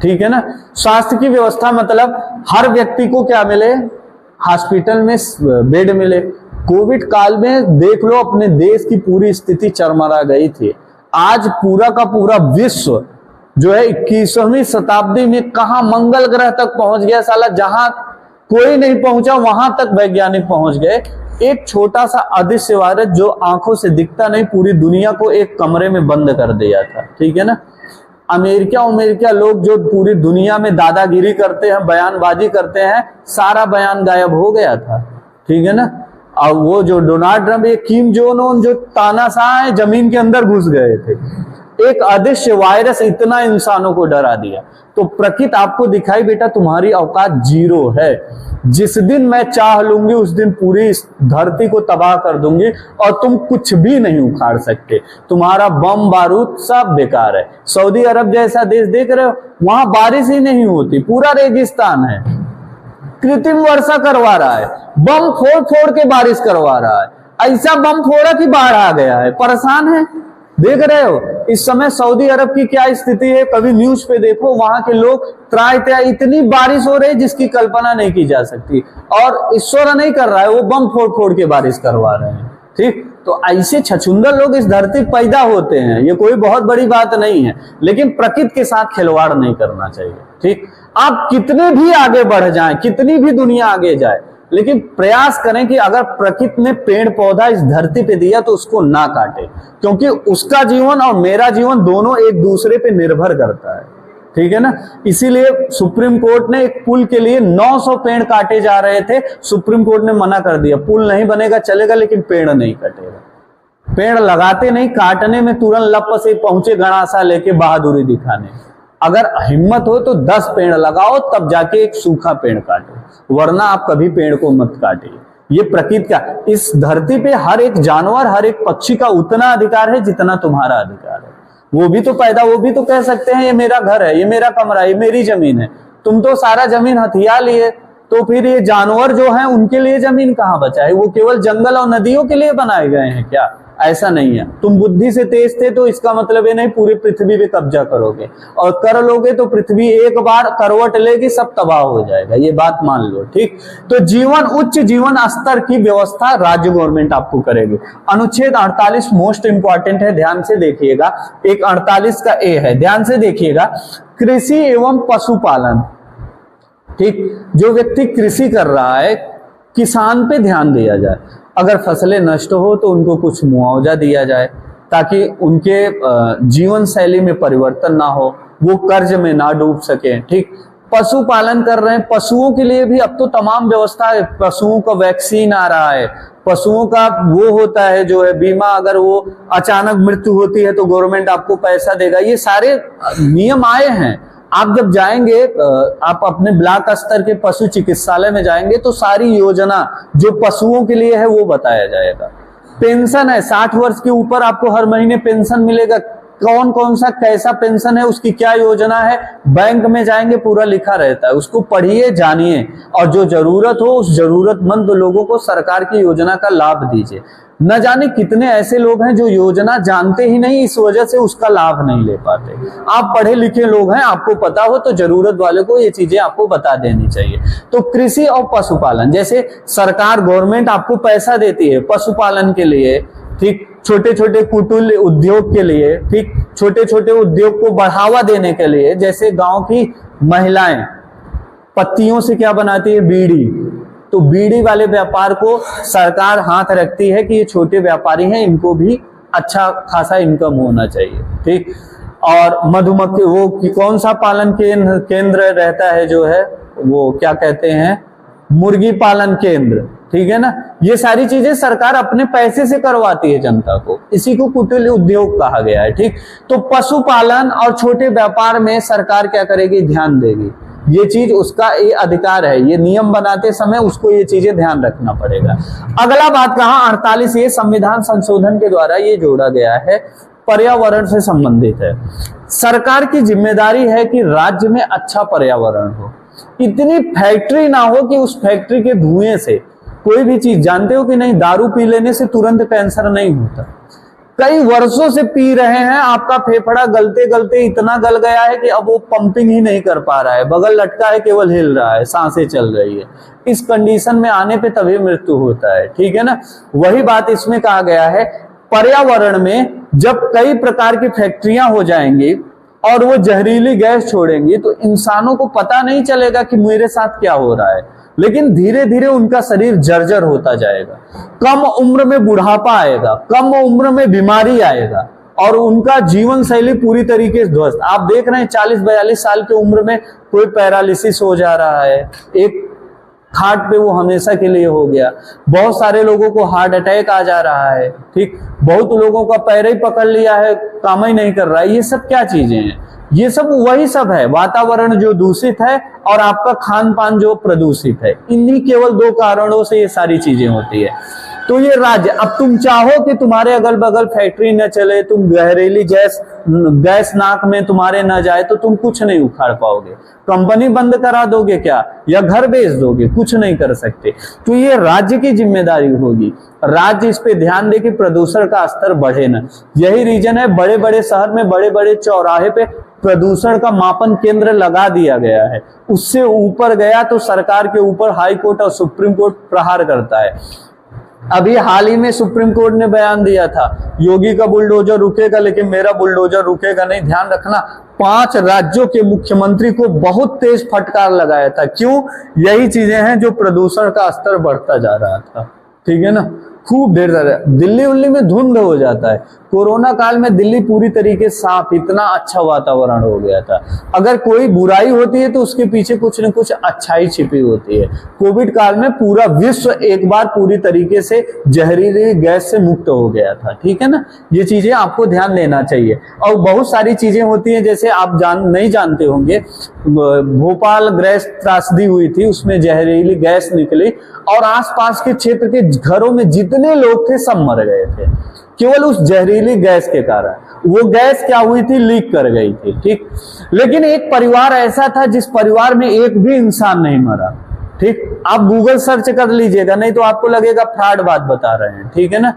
ठीक है ना। स्वास्थ्य की व्यवस्था मतलब हर व्यक्ति को क्या मिले? हॉस्पिटल में बेड मिले। कोविड काल में देख लो, अपने देश की पूरी स्थिति चरमरा गई थी। आज पूरा का पूरा विश्व जो है 21वीं शताब्दी में कहां मंगल ग्रह तक पहुंच गया साला, जहां कोई नहीं पहुंचा वहां तक वैज्ञानिक पहुंच गए। एक छोटा सा अदृश्य वायरस जो आंखों से दिखता नहीं, पूरी दुनिया को एक कमरे में बंद कर दिया था, ठीक है ना। अमेरिका लोग जो पूरी दुनिया में दादागिरी करते हैं, बयानबाजी करते हैं, सारा बयान गायब हो गया था, ठीक है ना। और वो जो डोनाल्ड ट्रंप, ये किम जोंग उन जो तानाशाह है, जमीन के अंदर घुस गए थे। एक अदृश्य वायरस इतना इंसानों को डरा दिया। तो प्रकृति आपको दिखाई, बेटा तुम्हारी औकात 0 है। जिस दिन मैं चाह लूंगी उस दिन पूरी धरती को तबाह कर दूंगी और तुम कुछ भी नहीं उखाड़ सकते। तुम्हारा बम बारूद सब बेकार है। सऊदी अरब जैसा देश देख रहे हो, वहां बारिश ही नहीं होती, पूरा रेगिस्तान है। कृत्रिम वर्षा करवा रहा है, बम फोड़ फोड़ के बारिश करवा रहा है, ऐसा बम फोड़ा कि बाढ़ आ गया है, परेशान है। देख रहे हो इस समय सऊदी अरब की क्या स्थिति है, कभी न्यूज पे देखो, वहां के लोग त्राहि त्राहि, इतनी बारिश हो रही है जिसकी कल्पना नहीं की जा सकती, और ईश्वर नहीं कर रहा है, वो बम फोड़ फोड़ के बारिश करवा रहे हैं। ठीक, तो ऐसे छछुंदर लोग इस धरती पर पैदा होते हैं, ये कोई बहुत बड़ी बात नहीं है, लेकिन प्रकृति के साथ खिलवाड़ नहीं करना चाहिए। ठीक, आप कितने भी आगे बढ़ जाएं, कितनी भी दुनिया आगे जाए, लेकिन प्रयास करें कि अगर प्रकृति ने पेड़ पौधा इस धरती पे दिया तो उसको ना काटे, क्योंकि उसका जीवन और मेरा जीवन दोनों एक दूसरे पे निर्भर करता है। ठीक है ना, इसीलिए सुप्रीम कोर्ट ने एक पुल के लिए 900 पेड़ काटे जा रहे थे, सुप्रीम कोर्ट ने मना कर दिया, पुल नहीं बनेगा चलेगा लेकिन पेड़ नहीं कटेगा। पेड़ लगाते नहीं, काटने में तुरंत लप से पहुंचे गणासा लेके बहादुरी दिखाने। अगर हिम्मत हो तो 10 पेड़ लगाओ, तब जाके एक सूखा पेड़ काटो, वरना आप कभी पेड़ को मत काटिए। ये प्रकृति का, इस धरती पे हर एक जानवर, हर एक पक्षी का उतना अधिकार है जितना तुम्हारा अधिकार है। वो भी तो कह सकते हैं ये मेरा घर है, ये मेरा कमरा है, ये मेरी जमीन है। तुम तो सारा जमीन हथिया लिए, तो फिर ये जानवर जो है उनके लिए जमीन कहाँ बचा है? वो केवल जंगल और नदियों के लिए बनाए गए हैं क्या? ऐसा नहीं है। तुम बुद्धि से तेज थे तो इसका मतलब ये नहीं पूरी पृथ्वी पे कब्जा करोगे, और कर लोगे तो पृथ्वी एक बार करवट लेगी, सब तबाह हो जाएगा, ये बात मान लो। ठीक, तो उच्च जीवन स्तर की व्यवस्था राज्य गवर्नमेंट आपको करेगी। अनुच्छेद 48 मोस्ट इंपॉर्टेंट है, ध्यान से देखिएगा। एक 48 का ए है, ध्यान से देखिएगा। कृषि एवं पशुपालन। ठीक, जो व्यक्ति कृषि कर रहा है, किसान पे ध्यान दिया जाए। अगर फसलें नष्ट हो तो उनको कुछ मुआवजा दिया जाए, ताकि उनके जीवन शैली में परिवर्तन ना हो, वो कर्ज में ना डूब सके। ठीक, पशुपालन कर रहे हैं, पशुओं के लिए भी अब तो तमाम व्यवस्था है। पशुओं का वैक्सीन आ रहा है, पशुओं का वो होता है जो है बीमा, अगर वो अचानक मृत्यु होती है तो गवर्नमेंट आपको पैसा देगा। ये सारे नियम आए हैं। आप जब जाएंगे, आप अपने ब्लॉक स्तर के पशु चिकित्सालय में जाएंगे तो सारी योजना जो पशुओं के लिए है वो बताया जाएगा। पेंशन है, 60 वर्ष के ऊपर आपको हर महीने पेंशन मिलेगा। कौन कौन सा कैसा पेंशन है, उसकी क्या योजना है, बैंक में जाएंगे पूरा लिखा रहता है, उसको पढ़िए, जानिए, और जो जरूरत हो उस जरूरतमंद लोगों को सरकार की योजना का लाभ दीजिए। न जाने कितने ऐसे लोग हैं जो योजना जानते ही नहीं, इस वजह से उसका लाभ नहीं ले पाते। आप पढ़े लिखे लोग हैं, आपको पता हो तो जरूरत वाले को ये चीजें आपको बता देनी चाहिए। तो कृषि और पशुपालन, जैसे सरकार गवर्नमेंट आपको पैसा देती है पशुपालन के लिए, ठीक, छोटे छोटे कुटीर उद्योग के लिए, ठीक, छोटे छोटे उद्योग को बढ़ावा देने के लिए। जैसे गांव की महिलाएं पत्तियों से क्या बनाती है, बीड़ी, तो बीड़ी वाले व्यापार को सरकार हाथ रखती है कि ये छोटे व्यापारी हैं, इनको भी अच्छा खासा इनकम होना चाहिए। ठीक, और मधुमक्खी, वो कौन सा पालन केंद्र रहता है जो है, वो क्या कहते हैं, मुर्गी पालन केंद्र। ठीक है ना, ये सारी चीजें सरकार अपने पैसे से करवाती है जनता को, इसी को कुटीर उद्योग कहा गया है। ठीक, तो पशुपालन और छोटे व्यापार में सरकार क्या करेगी, ध्यान देगी। ये चीज उसका ये अधिकार है, ये नियम बनाते समय उसको ये चीजें ध्यान रखना पड़ेगा। अगला बात कहा 48, ये संविधान संशोधन के द्वारा ये जोड़ा गया है, पर्यावरण से संबंधित है। सरकार की जिम्मेदारी है कि राज्य में अच्छा पर्यावरण हो, इतनी फैक्ट्री ना हो कि उस फैक्ट्री के धुएं से कोई भी चीज, जानते हो कि नहीं, दारू पी लेने से तुरंत कैंसर नहीं होता। कई वर्षों से पी रहे हैं, आपका फेफड़ा गलते गलते इतना गल गया है कि अब वो पंपिंग ही नहीं कर पा रहा है, बगल लटका है, केवल हिल रहा है, सांसें चल रही है। इस कंडीशन में आने पे तभी मृत्यु होता है। ठीक है ना, वही बात इसमें कहा गया है। पर्यावरण में जब कई प्रकार की फैक्ट्रियां हो जाएंगी और वो जहरीली गैस छोड़ेंगी तो इंसानों को पता नहीं चलेगा कि मेरे साथ क्या हो रहा है, लेकिन धीरे धीरे उनका शरीर जर्जर होता जाएगा, कम उम्र में बुढ़ापा आएगा, कम उम्र में बीमारी आएगा, और उनका जीवन शैली पूरी तरीके से ध्वस्त। आप देख रहे हैं 40-42 साल की उम्र में कोई पैरालिसिस हो जा रहा है, एक खाट पे वो हमेशा के लिए हो गया। बहुत सारे लोगों को हार्ट अटैक आ जा रहा है। ठीक, बहुत लोगों का पैर ही पकड़ लिया है, काम ही नहीं कर रहा है। ये सब क्या चीजें हैं? ये सब वही सब है, वातावरण जो दूषित है और आपका खान पान जो प्रदूषित है, इन्हीं केवल दो कारणों से ये सारी चीजें होती है। तो ये राज्य, अब तुम चाहो कि तुम्हारे अगल बगल फैक्ट्री न चले, तुम जहरीली गैस नाक में तुम्हारे न जाए, तो तुम कुछ नहीं उखाड़ पाओगे। कंपनी बंद करा दोगे क्या, या घर बेच दोगे, कुछ नहीं कर सकते। तो ये राज्य की जिम्मेदारी होगी, राज्य इस पे ध्यान दे कि प्रदूषण का स्तर बढ़े ना। यही रीजन है बड़े बड़े शहर में बड़े बड़े चौराहे पे प्रदूषण का मापन केंद्र लगा दिया गया है। उससे ऊपर गया तो सरकार के ऊपर हाई कोर्ट और सुप्रीम कोर्ट प्रहार करता है। अभी हाल ही में सुप्रीम कोर्ट ने बयान दिया था, योगी का बुलडोजर रुकेगा लेकिन मेरा बुलडोजर रुकेगा नहीं। ध्यान रखना, 5 राज्यों के मुख्यमंत्री को बहुत तेज फटकार लगाया था। क्यों? यही चीजें हैं जो प्रदूषण का स्तर बढ़ता जा रहा था। ठीक है ना, खूब ढेर सारा दिल्ली उल्ली में धुंध हो जाता है। कोरोना काल में दिल्ली पूरी तरीके साफ, इतना अच्छा वातावरण हो गया था। अगर कोई बुराई होती है तो उसके पीछे कुछ न कुछ अच्छाई छिपी होती है। कोविड काल में पूरा विश्व एक बार पूरी तरीके से जहरीली गैस से मुक्त हो गया था। ठीक है ना, ये चीजें आपको ध्यान देना चाहिए। और बहुत सारी चीजें होती है, जैसे आप नहीं जानते होंगे, भोपाल गैस त्रासदी हुई थी, उसमें जहरीली गैस निकली और आसपास के क्षेत्र के घरों में जितने लोग थे सब मर गए थे, केवल उस जहरीली गैस के कारण। वो गैस क्या हुई थी, लीक कर गई थी। ठीक, लेकिन एक परिवार ऐसा था जिस परिवार में एक भी इंसान नहीं मरा। ठीक, आप गूगल सर्च कर लीजिएगा, नहीं तो आपको लगेगा फ्रॉड बात बता रहे हैं। ठीक है ना,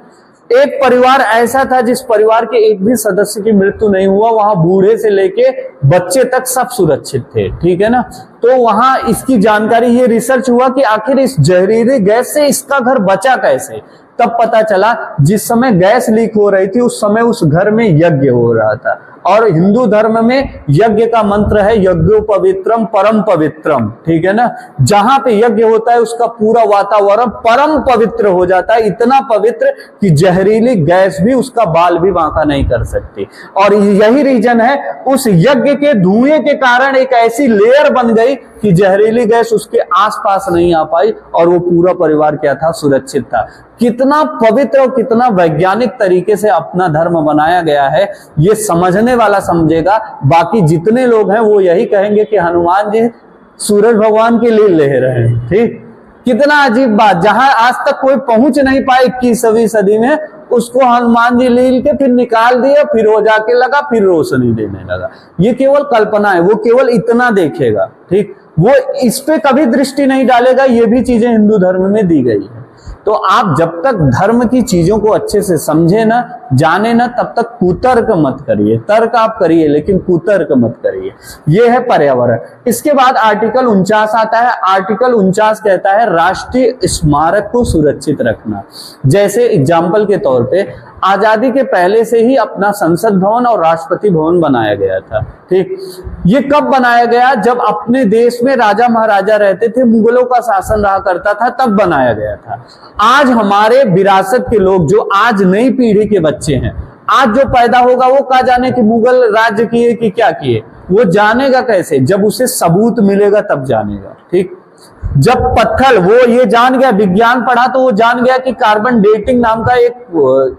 एक परिवार ऐसा था जिस परिवार के एक भी सदस्य की मृत्यु नहीं हुआ। वहां बूढ़े से लेके बच्चे तक सब सुरक्षित थे। ठीक है ना, तो वहां इसकी जानकारी, ये रिसर्च हुआ कि आखिर इस जहरीली गैस से इसका घर बचा कैसे। तब पता चला जिस समय गैस लीक हो रही थी उस समय उस घर में यज्ञ हो रहा था। और हिंदू धर्म में यज्ञ का मंत्र है यज्ञोपवित्रम परम पवित्रम। ठीक है ना, जहां पे यज्ञ होता है उसका पूरा वातावरण परम पवित्र हो जाता है, इतना पवित्र कि जहरीली गैस भी उसका बाल भी बांका नहीं कर सकती। और यही रीजन है, उस यज्ञ के धुएं के कारण एक ऐसी लेयर बन गई कि जहरीली गैस उसके आसपास नहीं आ पाई और वो पूरा परिवार क्या था, सुरक्षित था। कितना पवित्र और कितना वैज्ञानिक तरीके से अपना धर्म बनाया गया है, ये समझने वाला समझेगा। बाकी जितने लोग हैं वो यही कहेंगे कि हनुमान जी सूरज भगवान के लिए ले रहे हैं। ठीक, कितना अजीब बात, जहां आज तक कोई पहुंच नहीं पाए 21वीं सदी में, उसको हनुमान जी लील के फिर निकाल दिया, फिर वो जाके लगा, फिर रोशनी देने लगा। ये केवल कल्पना है, वो केवल इतना देखेगा। ठीक, वो इस पे कभी दृष्टि नहीं डालेगा। ये भी चीजें हिंदू धर्म में दी गई है। तो आप जब तक धर्म की चीजों को अच्छे से समझे ना, जाने ना, तब तक कुतर्क मत करिए। तर्क आप करिए लेकिन कुतर्क मत करिए। यह है पर्यावरण। इसके बाद आर्टिकल 49 आता है। आर्टिकल 49 कहता है राष्ट्रीय स्मारक को सुरक्षित रखना। जैसे एग्जाम्पल के तौर पे आजादी के पहले से ही अपना संसद भवन और राष्ट्रपति भवन बनाया गया था। ठीक, ये कब बनाया गया? जब अपने देश में राजा महाराजा रहते थे, मुगलों का शासन रहा करता था, तब बनाया गया था। आज हमारे विरासत के लोग, जो आज नई पीढ़ी के बच्चे हैं, आज जो पैदा होगा वो क्या जाने कि मुगल राज्य किए कि क्या किए। वो जानेगा कैसे? जब उसे सबूत मिलेगा तब जानेगा। ठीक, जब पत्थर, वो ये जान गया, विज्ञान पढ़ा तो वो जान गया कि कार्बन डेटिंग नाम का एक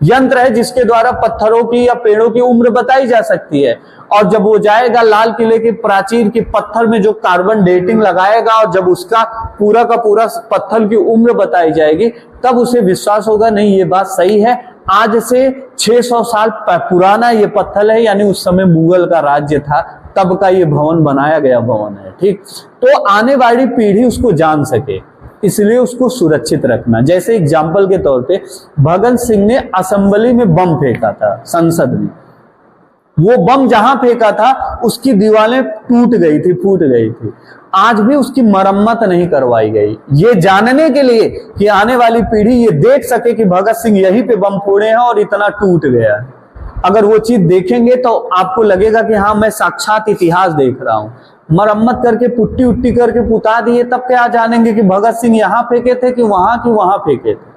यंत्र है जिसके द्वारा पत्थरों की या पेड़ों की उम्र बताई जा सकती है। और जब वो जाएगा लाल किले के प्राचीर के पत्थर में जो कार्बन डेटिंग लगाएगा, और जब उसका पूरा का पूरा पत्थर की उम्र बताई जाएगी, तब उसे विश्वास होगा नहीं ये बात सही है। आज से 600 साल पुराना ये पत्थर है, यानी उस समय मुगल का राज्य था, तब का ये भवन बनाया गया भवन है। ठीक, तो आने वाली पीढ़ी उसको जान सके, इसलिए उसको सुरक्षित रखना। जैसे एग्जाम्पल के तौर पे भगत सिंह ने असेंबली में बम फेंका था, संसद में। वो बम जहां फेंका था उसकी दीवारें टूट गई थी, फूट गई थी। आज भी उसकी मरम्मत नहीं करवाई गई, ये जानने के लिए कि आने वाली पीढ़ी ये देख सके कि भगत सिंह यहीं पे बम फोड़े हैं और इतना टूट गया है। अगर वो चीज देखेंगे तो आपको लगेगा कि हाँ, मैं साक्षात इतिहास देख रहा हूं। मरम्मत करके पुट्टी उट्टी करके पुता दिए, तब क्या जानेंगे कि भगत सिंह यहाँ फेंके थे कि वहां फेंके थे।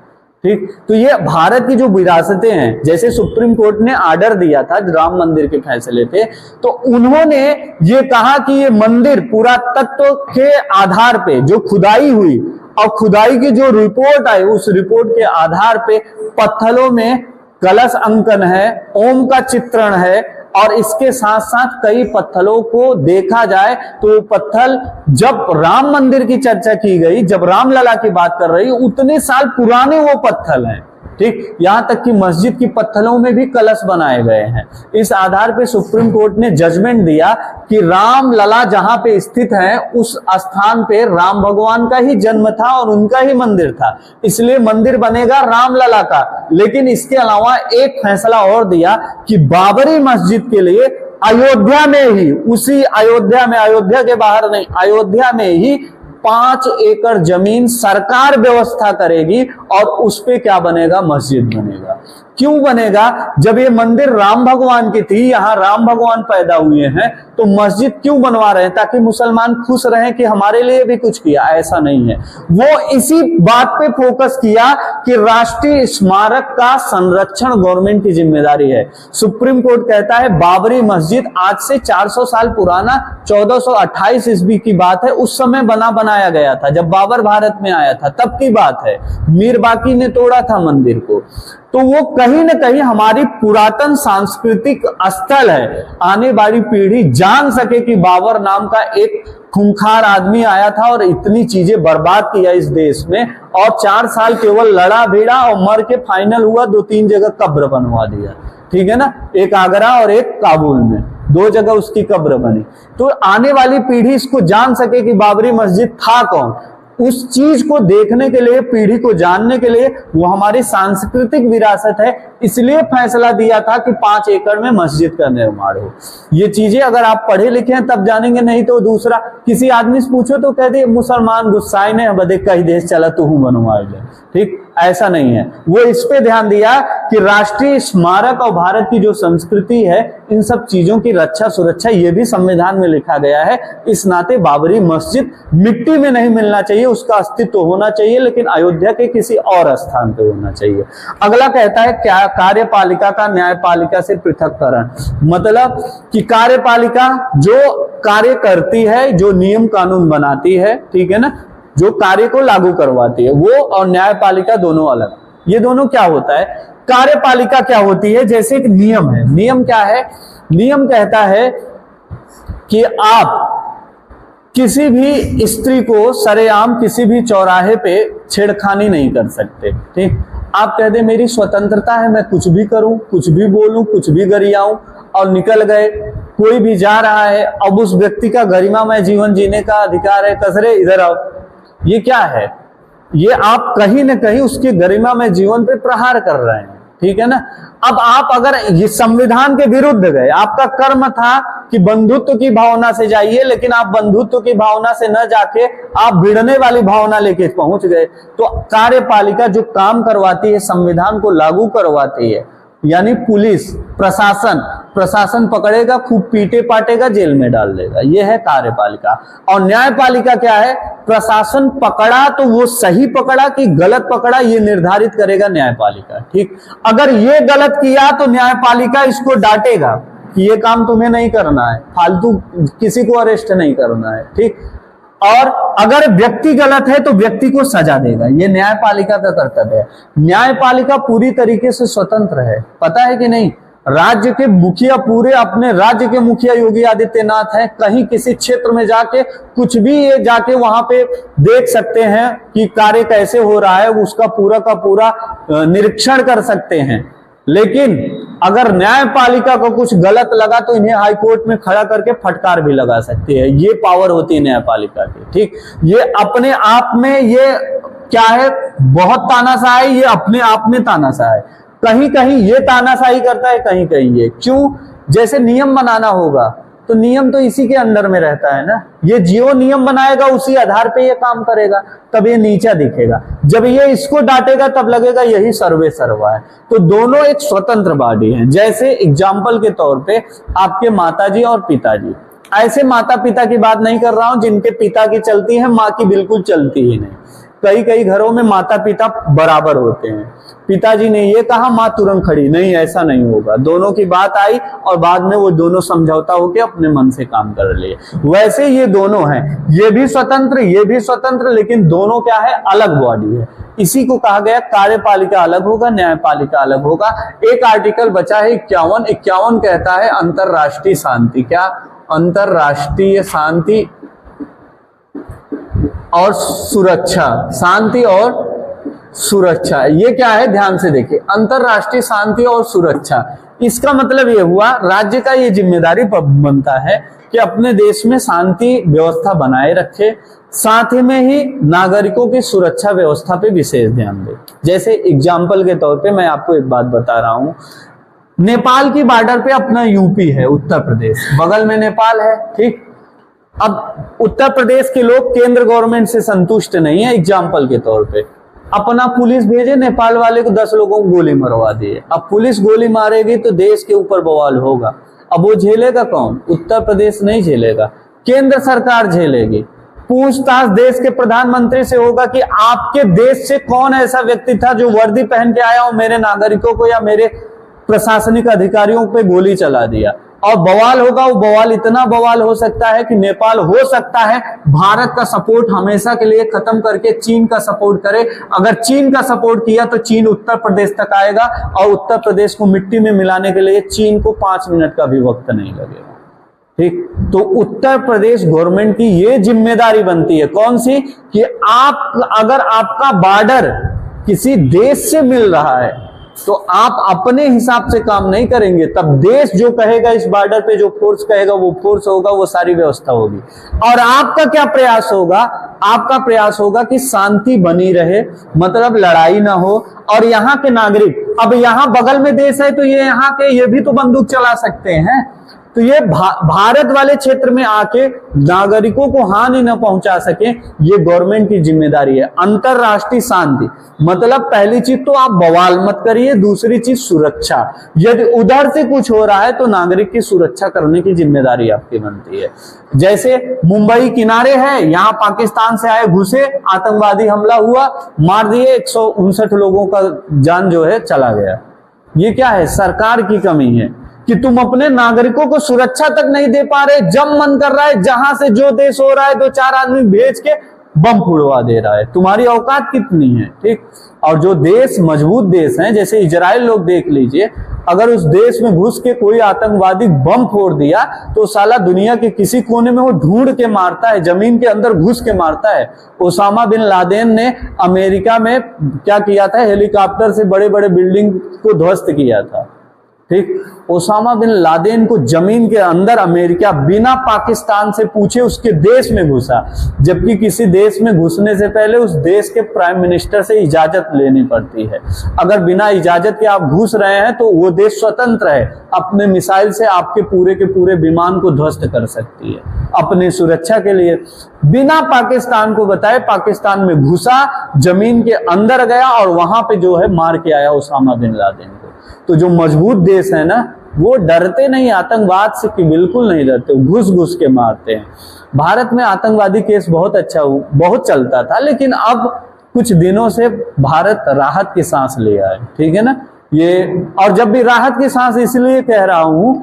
ठीक, तो ये भारत की जो विरासतें हैं, जैसे सुप्रीम कोर्ट ने आर्डर दिया था राम मंदिर के फैसले पे, तो उन्होंने ये कहा कि ये मंदिर पुरातत्व के आधार पे जो खुदाई हुई और खुदाई की जो रिपोर्ट आई, उस रिपोर्ट के आधार पे पत्थरों में कलश अंकन है, ओम का चित्रण है, और इसके साथ साथ कई पत्थरों को देखा जाए तो पत्थर, जब राम मंदिर की चर्चा की गई, जब रामलला की बात कर रही, उतने साल पुराने वो पत्थर हैं, ठीक। यहां तक कि मस्जिद की पत्थरों में भी कलश बनाए गए हैं। इस आधार पे सुप्रीम कोर्ट ने जजमेंट दिया कि रामलला जहां पे स्थित है उस स्थान पे राम भगवान का ही जन्म था और उनका ही मंदिर था, इसलिए मंदिर बनेगा रामलला का। लेकिन इसके अलावा एक फैसला और दिया कि बाबरी मस्जिद के लिए अयोध्या में ही, उसी अयोध्या में, अयोध्या के बाहर नहीं, अयोध्या में ही 5 एकड़ जमीन सरकार व्यवस्था करेगी और उस पे क्या बनेगा, मस्जिद बनेगा। क्यों बनेगा? जब ये मंदिर राम भगवान की थी, यहां राम भगवान पैदा हुए हैं, तो मस्जिद क्यों बनवा रहे हैं? ताकि मुसलमान खुश रहें कि हमारे लिए भी कुछ किया। ऐसा नहीं है, वो इसी बात पे फोकस किया कि राष्ट्रीय स्मारक का संरक्षण गवर्नमेंट की जिम्मेदारी है। सुप्रीम कोर्ट कहता है बाबरी मस्जिद आज से 400 साल पुराना, 1428 ईस्वी की बात है, उस समय बनाया गया था, जब बाबर भारत में आया था, तब की बात है। मीर बाकी ने तोड़ा था मंदिर को। तो वो कहीं ना कहीं हमारी पुरातन सांस्कृतिक स्थल है। आने वाली पीढ़ी जान सके कि बाबर नाम का एक खूंखार आदमी आया था और इतनी चीजें बर्बाद किया इस देश में, और 4 साल केवल लड़ा भिड़ा और मर के फाइनल हुआ, 2-3 जगह कब्र बनवा दिया, ठीक है ना, एक आगरा और एक काबुल में, 2 जगह उसकी कब्र बनी। तो आने वाली पीढ़ी इसको जान सके कि बाबरी मस्जिद था कौन। उस चीज को देखने के लिए, पीढ़ी को जानने के लिए, वो हमारी सांस्कृतिक विरासत है, इसलिए फैसला दिया था कि 5 एकड़ में मस्जिद का निर्माण हो। ये चीजें अगर आप पढ़े लिखे हैं तब जानेंगे, नहीं तो दूसरा किसी आदमी से पूछो तो कह दे मुसलमान गुस्साए ने बदे कई देश चला तो हूं बनवा ले, ठीक। ऐसा नहीं है। वो इस पे ध्यान दिया कि राष्ट्रीय स्मारक और भारत की जो संस्कृति है, इन सब चीजों की रक्षा सुरक्षा ये भी संविधान में लिखा गया है। इस नाते बाबरी मस्जिद मिट्टी में नहीं मिलना चाहिए, उसका अस्तित्व होना चाहिए, लेकिन अयोध्या के किसी और स्थान पे होना चाहिए। अगला कहता है क्या, कार्यपालिका का न्यायपालिका से पृथककरण, मतलब कि कार्यपालिका जो कार्य करती है, जो नियम कानून बनाती है, ठीक है ना, जो कार्य को लागू करवाती है, वो और न्यायपालिका दोनों अलग। ये दोनों क्या होता है? कार्यपालिका क्या होती है? जैसे एक नियम है। नियम क्या है? नियम कहता है कि आप किसी भी स्त्री को सरेआम किसी भी चौराहे पे छेड़खानी नहीं कर सकते, ठीक। आप कह दे मेरी स्वतंत्रता है, मैं कुछ भी करूं, कुछ भी बोलूं, कुछ भी गरियाऊं, और निकल गए। कोई भी जा रहा है, अब उस व्यक्ति का गरिमामय जीवन जीने का अधिकार है, कसरे इधर आओ। ये क्या है? ये आप कहीं ना कहीं उसके गरिमामय जीवन पे प्रहार कर रहे हैं, ठीक है ना। अब आप अगर ये संविधान के विरुद्ध गए, आपका कर्म था कि बंधुत्व की भावना से जाइए, लेकिन आप बंधुत्व की भावना से न जाके आप भिड़ने वाली भावना लेके पहुंच गए, तो कार्यपालिका जो काम करवाती है, संविधान को लागू करवाती है, यानी पुलिस प्रशासन पकड़ेगा, खूब पीटे पाटेगा, जेल में डाल देगा, यह है कार्यपालिका। और न्यायपालिका क्या है? प्रशासन पकड़ा तो वो सही पकड़ा कि गलत पकड़ा, ये निर्धारित करेगा न्यायपालिका, ठीक। अगर ये गलत किया तो न्यायपालिका इसको डांटेगा कि ये काम तुम्हें नहीं करना है, फालतू किसी को अरेस्ट नहीं करना है, ठीक। और अगर व्यक्ति गलत है तो व्यक्ति को सजा देगा, ये न्यायपालिका का कर्तव्य है। न्यायपालिका पूरी तरीके से स्वतंत्र है, पता है कि नहीं। राज्य के मुखिया, पूरे अपने राज्य के मुखिया योगी आदित्यनाथ हैं, कहीं किसी क्षेत्र में जाके कुछ भी ये जाके वहां पे देख सकते हैं कि कार्य कैसे हो रहा है, उसका पूरा का पूरा निरीक्षण कर सकते हैं। लेकिन अगर न्यायपालिका को कुछ गलत लगा तो इन्हें हाईकोर्ट में खड़ा करके फटकार भी लगा सकती है, ये पावर होती है न्यायपालिका की, ठीक। ये अपने आप में ये क्या है, बहुत तानाशाह है, ये अपने आप में तानाशाह है। कहीं कहीं ये तानाशाही करता है, कहीं कहीं ये। क्यों? जैसे नियम बनाना होगा तो नियम तो इसी के अंदर में रहता है ना, ये जो नियम बनाएगा उसी आधार पे ये काम करेगा, तब ये नीचा दिखेगा। जब ये इसको डांटेगा तब लगेगा यही सर्वे सर्वा है। तो दोनों एक स्वतंत्र बॉडी है। जैसे एग्जाम्पल के तौर पे आपके माताजी और पिताजी, ऐसे माता पिता की बात नहीं कर रहा हूं जिनके पिता की चलती है, माँ की बिल्कुल चलती ही नहीं। कई कई घरों में माता पिता बराबर होते हैं, पिताजी ने ये कहा माँ तुरंत खड़ी, नहीं ऐसा नहीं होगा, दोनों की बात आई और बाद में वो दोनों समझौता होकर अपने मन से काम कर लिए। वैसे ये दोनों हैं, ये भी स्वतंत्र, ये भी स्वतंत्र, लेकिन दोनों क्या है, अलग बॉडी है। इसी को कहा गया कार्यपालिका अलग होगा, न्यायपालिका अलग होगा। एक आर्टिकल बचा है 51। 51 कहता है अंतरराष्ट्रीय शांति। क्या? अंतरराष्ट्रीय शांति और सुरक्षा। शांति और सुरक्षा, ये क्या है? ध्यान से देखिए, अंतरराष्ट्रीय शांति और सुरक्षा, इसका मतलब ये हुआ राज्य का ये जिम्मेदारी बनता है कि अपने देश में शांति व्यवस्था बनाए रखे, साथ ही में ही नागरिकों की सुरक्षा व्यवस्था पे विशेष ध्यान दे। जैसे एग्जाम्पल के तौर पे मैं आपको एक बात बता रहा हूं, नेपाल की बॉर्डर पे अपना यूपी है, उत्तर प्रदेश, बगल में नेपाल है, ठीक। अब उत्तर प्रदेश के लोग केंद्र गवर्नमेंट से संतुष्ट नहीं है, एग्जाम्पल के तौर पे अपना पुलिस भेजे, नेपाल वाले को 10 लोगों को गोली मरवा दिए। अब पुलिस गोली मारेगी तो देश के ऊपर बवाल होगा। अब वो झेलेगा कौन? उत्तर प्रदेश नहीं झेलेगा, केंद्र सरकार झेलेगी। पूछताछ देश के प्रधानमंत्री से होगा कि आपके देश से कौन ऐसा व्यक्ति था जो वर्दी पहन के आया और मेरे नागरिकों को या मेरे प्रशासनिक अधिकारियों पे गोली चला दिया। और बवाल होगा, वो बवाल इतना बवाल हो सकता है कि नेपाल हो सकता है भारत का सपोर्ट हमेशा के लिए खत्म करके चीन का सपोर्ट करे। अगर चीन का सपोर्ट किया तो चीन उत्तर प्रदेश तक आएगा और उत्तर प्रदेश को मिट्टी में मिलाने के लिए चीन को 5 मिनट का भी वक्त नहीं लगेगा, ठीक। तो उत्तर प्रदेश गवर्नमेंट की ये जिम्मेदारी बनती है, कौन सी? कि आप अगर आपका बॉर्डर किसी देश से मिल रहा है तो आप अपने हिसाब से काम नहीं करेंगे, तब देश जो कहेगा, इस बॉर्डर पे जो फोर्स कहेगा वो फोर्स होगा, वो सारी व्यवस्था होगी। और आपका क्या प्रयास होगा? आपका प्रयास होगा कि शांति बनी रहे, मतलब लड़ाई ना हो। और यहाँ के नागरिक, अब यहाँ बगल में देश है तो ये यहाँ के ये भी तो बंदूक चला सकते हैं, तो ये भारत वाले क्षेत्र में आके नागरिकों को हानि न पहुंचा सके, ये गवर्नमेंट की जिम्मेदारी है। अंतरराष्ट्रीय शांति मतलब पहली चीज तो आप बवाल मत करिए, दूसरी चीज सुरक्षा। यदि उधर से कुछ हो रहा है तो नागरिक की सुरक्षा करने की जिम्मेदारी आपकी बनती है। जैसे मुंबई किनारे है, यहाँ पाकिस्तान से आए घुसे, आतंकवादी हमला हुआ, मार दिए, 159 लोगों का जान जो है चला गया। ये क्या है? सरकार की कमी है कि तुम अपने नागरिकों को सुरक्षा तक नहीं दे पा रहे। जब मन कर रहा है, जहां से जो देश हो रहा है, 2-4 आदमी भेज के बम फुड़वा दे रहा है। तुम्हारी औकात कितनी है, ठीक। और जो देश मजबूत देश हैं, जैसे इजराइल लोग देख लीजिए, अगर उस देश में घुस के कोई आतंकवादी बम फोड़ दिया तो साला दुनिया के किसी कोने में वो ढूंढ के मारता है, जमीन के अंदर घुस के मारता है। ओसामा बिन लादेन ने अमेरिका में क्या किया था? हेलीकॉप्टर से बड़े बड़े बिल्डिंग को ध्वस्त किया था, ठीक। ओसामा बिन लादेन को जमीन के अंदर अमेरिका बिना पाकिस्तान से पूछे उसके देश में घुसा, जबकि किसी देश में घुसने से पहले उस देश के प्राइम मिनिस्टर से इजाजत लेनी पड़ती है। अगर बिना इजाजत के आप घुस रहे हैं तो वो देश स्वतंत्र है, अपने मिसाइल से आपके पूरे के पूरे विमान को ध्वस्त कर सकती है अपनी सुरक्षा के लिए। बिना पाकिस्तान को बताए पाकिस्तान में घुसा, जमीन के अंदर गया और वहां पे जो है मार के आया ओसामा बिन लादेन को। तो जो मजबूत देश है ना, वो डरते नहीं आतंकवाद से, कि बिल्कुल नहीं डरते, घुस घुस के मारते हैं। भारत में आतंकवादी केस बहुत चलता था, लेकिन अब कुछ दिनों से भारत राहत की सांस लिया है, ठीक है ना ये। और जब भी राहत की सांस इसलिए कह रहा हूं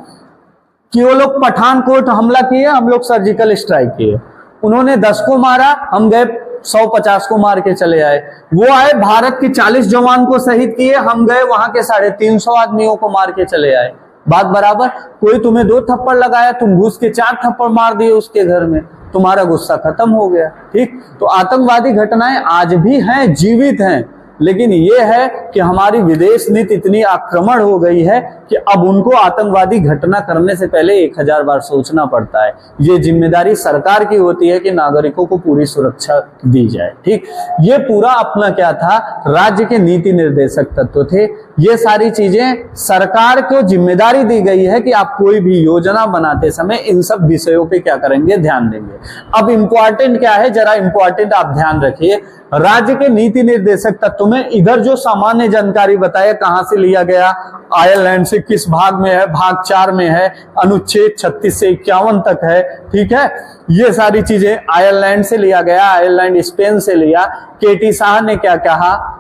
कि वो लोग पठानकोट हमला किए, हम लोग सर्जिकल स्ट्राइक किए, उन्होंने 10 को मारा, हम गए 150 को मार के चले आए। वो आए भारत के 40 जवान को शहीद किए, हम गए वहां के 350 आदमियों को मार के चले आए। बात बराबर। कोई तुम्हें 2 थप्पड़ लगाया, तुम घुस के 4 थप्पड़ मार दिए उसके घर में, तुम्हारा गुस्सा खत्म हो गया, ठीक। तो आतंकवादी घटनाएं आज भी हैं, जीवित हैं, लेकिन ये है कि हमारी विदेश नीति इतनी आक्रमण हो गई है कि अब उनको आतंकवादी घटना करने से पहले 1000 बार सोचना पड़ता है। ये जिम्मेदारी सरकार की होती है कि नागरिकों को पूरी सुरक्षा दी जाए, ठीक। ये पूरा अपना क्या था? राज्य के नीति निर्देशक तत्व थे। ये सारी चीजें सरकार को जिम्मेदारी दी गई है कि आप कोई भी योजना बनाते समय इन सब विषयों पे क्या करेंगे? ध्यान देंगे। अब इम्पोर्टेंट क्या है, जरा इम्पोर्टेंट आप ध्यान रखिए। राज्य के नीति निर्देशक तत्व में इधर जो सामान्य जानकारी बताया कहां से लिया गया, आयरलैंड से, किस भाग में है, भाग 4 में है, अनुच्छेद 36 से 51 तक है, ठीक है। ये सारी चीजें आयरलैंड से लिया गया, आयरलैंड स्पेन से लिया। केटी शाह ने क्या कहा,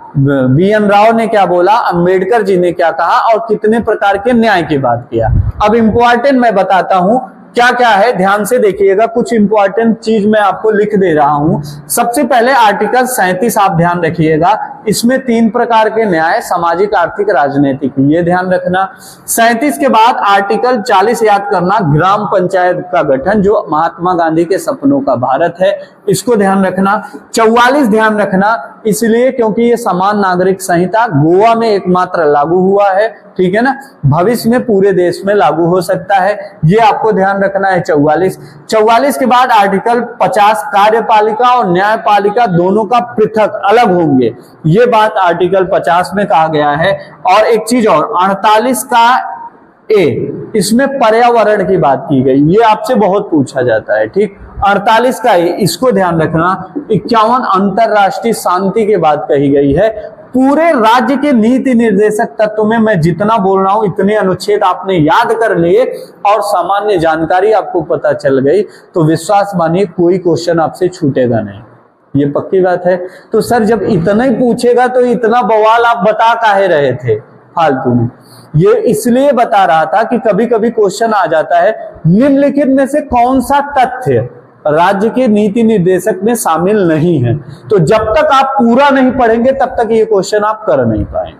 BN राव ने क्या बोला, अंबेडकर जी ने क्या कहा और कितने प्रकार के न्याय की बात किया। अब इंपॉर्टेंट मैं बताता हूं, क्या क्या है ध्यान से देखिएगा, कुछ इंपॉर्टेंट चीज मैं आपको लिख दे रहा हूं। सबसे पहले आर्टिकल 37 आप ध्यान रखिएगा, इसमें 3 प्रकार के न्याय, सामाजिक, आर्थिक, राजनीतिक, ये ध्यान रखना। 37 के बाद आर्टिकल 40 याद करना, ग्राम पंचायत का गठन, जो महात्मा गांधी के सपनों का भारत है, इसको ध्यान रखना। 44 ध्यान रखना इसलिए क्योंकि ये समान नागरिक संहिता गोवा में एकमात्र लागू हुआ है, ठीक है ना, भविष्य में पूरे देश में लागू हो सकता है, ये आपको ध्यान रखना है। 44 के बाद आर्टिकल 50 कार्यपालिका और न्यायपालिका दोनों का पृथक अलग होंगे, ये बात आर्टिकल 50 में कहा गया है। और एक चीज और, 48 का ए, इसमें पर्यावरण की बात की गई, ये आपसे बहुत पूछा जाता है, ठीक। 48 का ए, इसको ध्यान रखना। 51 अंतरराष्ट्रीय शांति की बात कही गई है। पूरे राज्य के नीति निर्देशक तत्व में मैं जितना बोल रहा हूं इतने अनुच्छेद आपने याद कर लिए और सामान्य जानकारी आपको पता चल गई तो विश्वास मानिए कोई क्वेश्चन आपसे छूटेगा नहीं, ये पक्की बात है। तो सर जब इतना ही पूछेगा तो इतना बवाल आप बता काहे रहे थे फालतू में? ये इसलिए बता रहा था कि कभी कभी क्वेश्चन आ जाता है निम्नलिखित में से कौन सा तथ्य राज्य के नीति निर्देशक में शामिल नहीं है, तो जब तक आप पूरा नहीं पढ़ेंगे तब तक ये क्वेश्चन आप कर नहीं पाएंगे,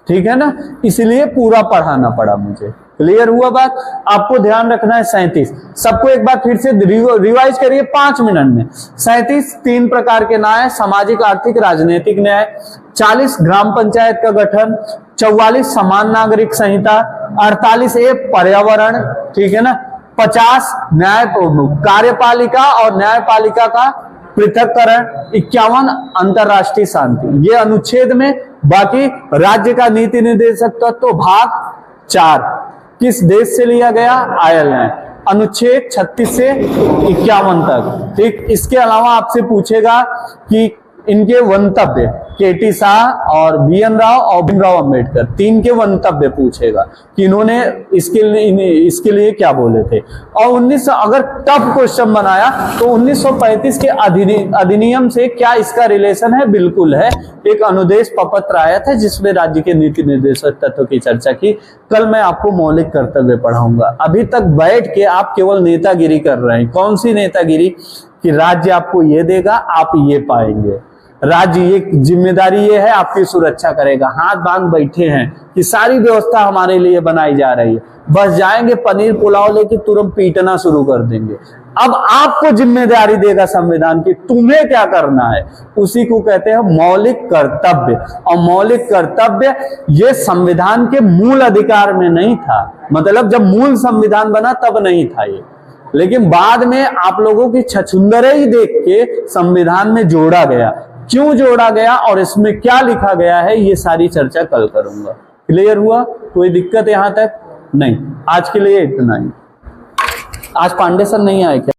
ठीक है ना, इसलिए पूरा पढ़ाना पड़ा मुझे। क्लियर हुआ बात? आपको ध्यान रखना है 37, सबको एक बार फिर से रिवाइज करिए 5 मिनट में। 37 3 प्रकार के न्याय, सामाजिक, आर्थिक, राजनीतिक न्याय। 40 ग्राम पंचायत का गठन। 44 समान नागरिक संहिता। 48 ए पर्यावरण, ठीक है ना। 50 न्याय कार्यपालिका और न्यायपालिका का पृथककरण। 51 अंतरराष्ट्रीय शांति, ये अनुच्छेद में। बाकी राज्य का नीति निर्देशक तत्व भाग 4 किस देश से लिया गया? आयरलैंड, अनुच्छेद 36 से 51 तक, ठीक। इसके अलावा आपसे पूछेगा कि इनके वक्तव्य, केटी शाह और बीएन राव और भीमराव अंबेडकर, 3 के वक्तव्य पूछेगा कि इन्होंने इसके लिए क्या बोले थे। और 1900 अगर टफ क्वेश्चन बनाया तो 1935 के अधिनियम से क्या इसका रिलेशन है? बिल्कुल है। एक अनुदेश प्रपत्र आया था जिसमें राज्य के नीति निर्देशक तत्व की चर्चा की। कल मैं आपको मौलिक कर्तव्य पढ़ाऊंगा। अभी तक बैठ के आप केवल नेतागिरी कर रहे हैं। कौन सी नेतागिरी? कि राज्य आपको ये देगा, आप ये पाएंगे, राज्य ये जिम्मेदारी ये है, आपकी सुरक्षा करेगा। हाथ बांध बैठे हैं कि सारी व्यवस्था हमारे लिए बनाई जा रही है, बस जाएंगे पनीर पुलाव लेके तुरंत पीटना शुरू कर देंगे। अब आपको जिम्मेदारी देगा संविधान की, तुम्हें क्या करना है, उसी को कहते हैं मौलिक कर्तव्य। और मौलिक कर्तव्य ये संविधान के मूल अधिकार में नहीं था, मतलब जब मूल संविधान बना तब नहीं था ये, लेकिन बाद में आप लोगों की छछुंदरे ही देख के संविधान में जोड़ा गया। क्यों जोड़ा गया और इसमें क्या लिखा गया है, ये सारी चर्चा कल करूंगा। क्लियर हुआ? कोई दिक्कत यहां तक नहीं? आज के लिए इतना ही। आज पांडे सर नहीं आए क्या?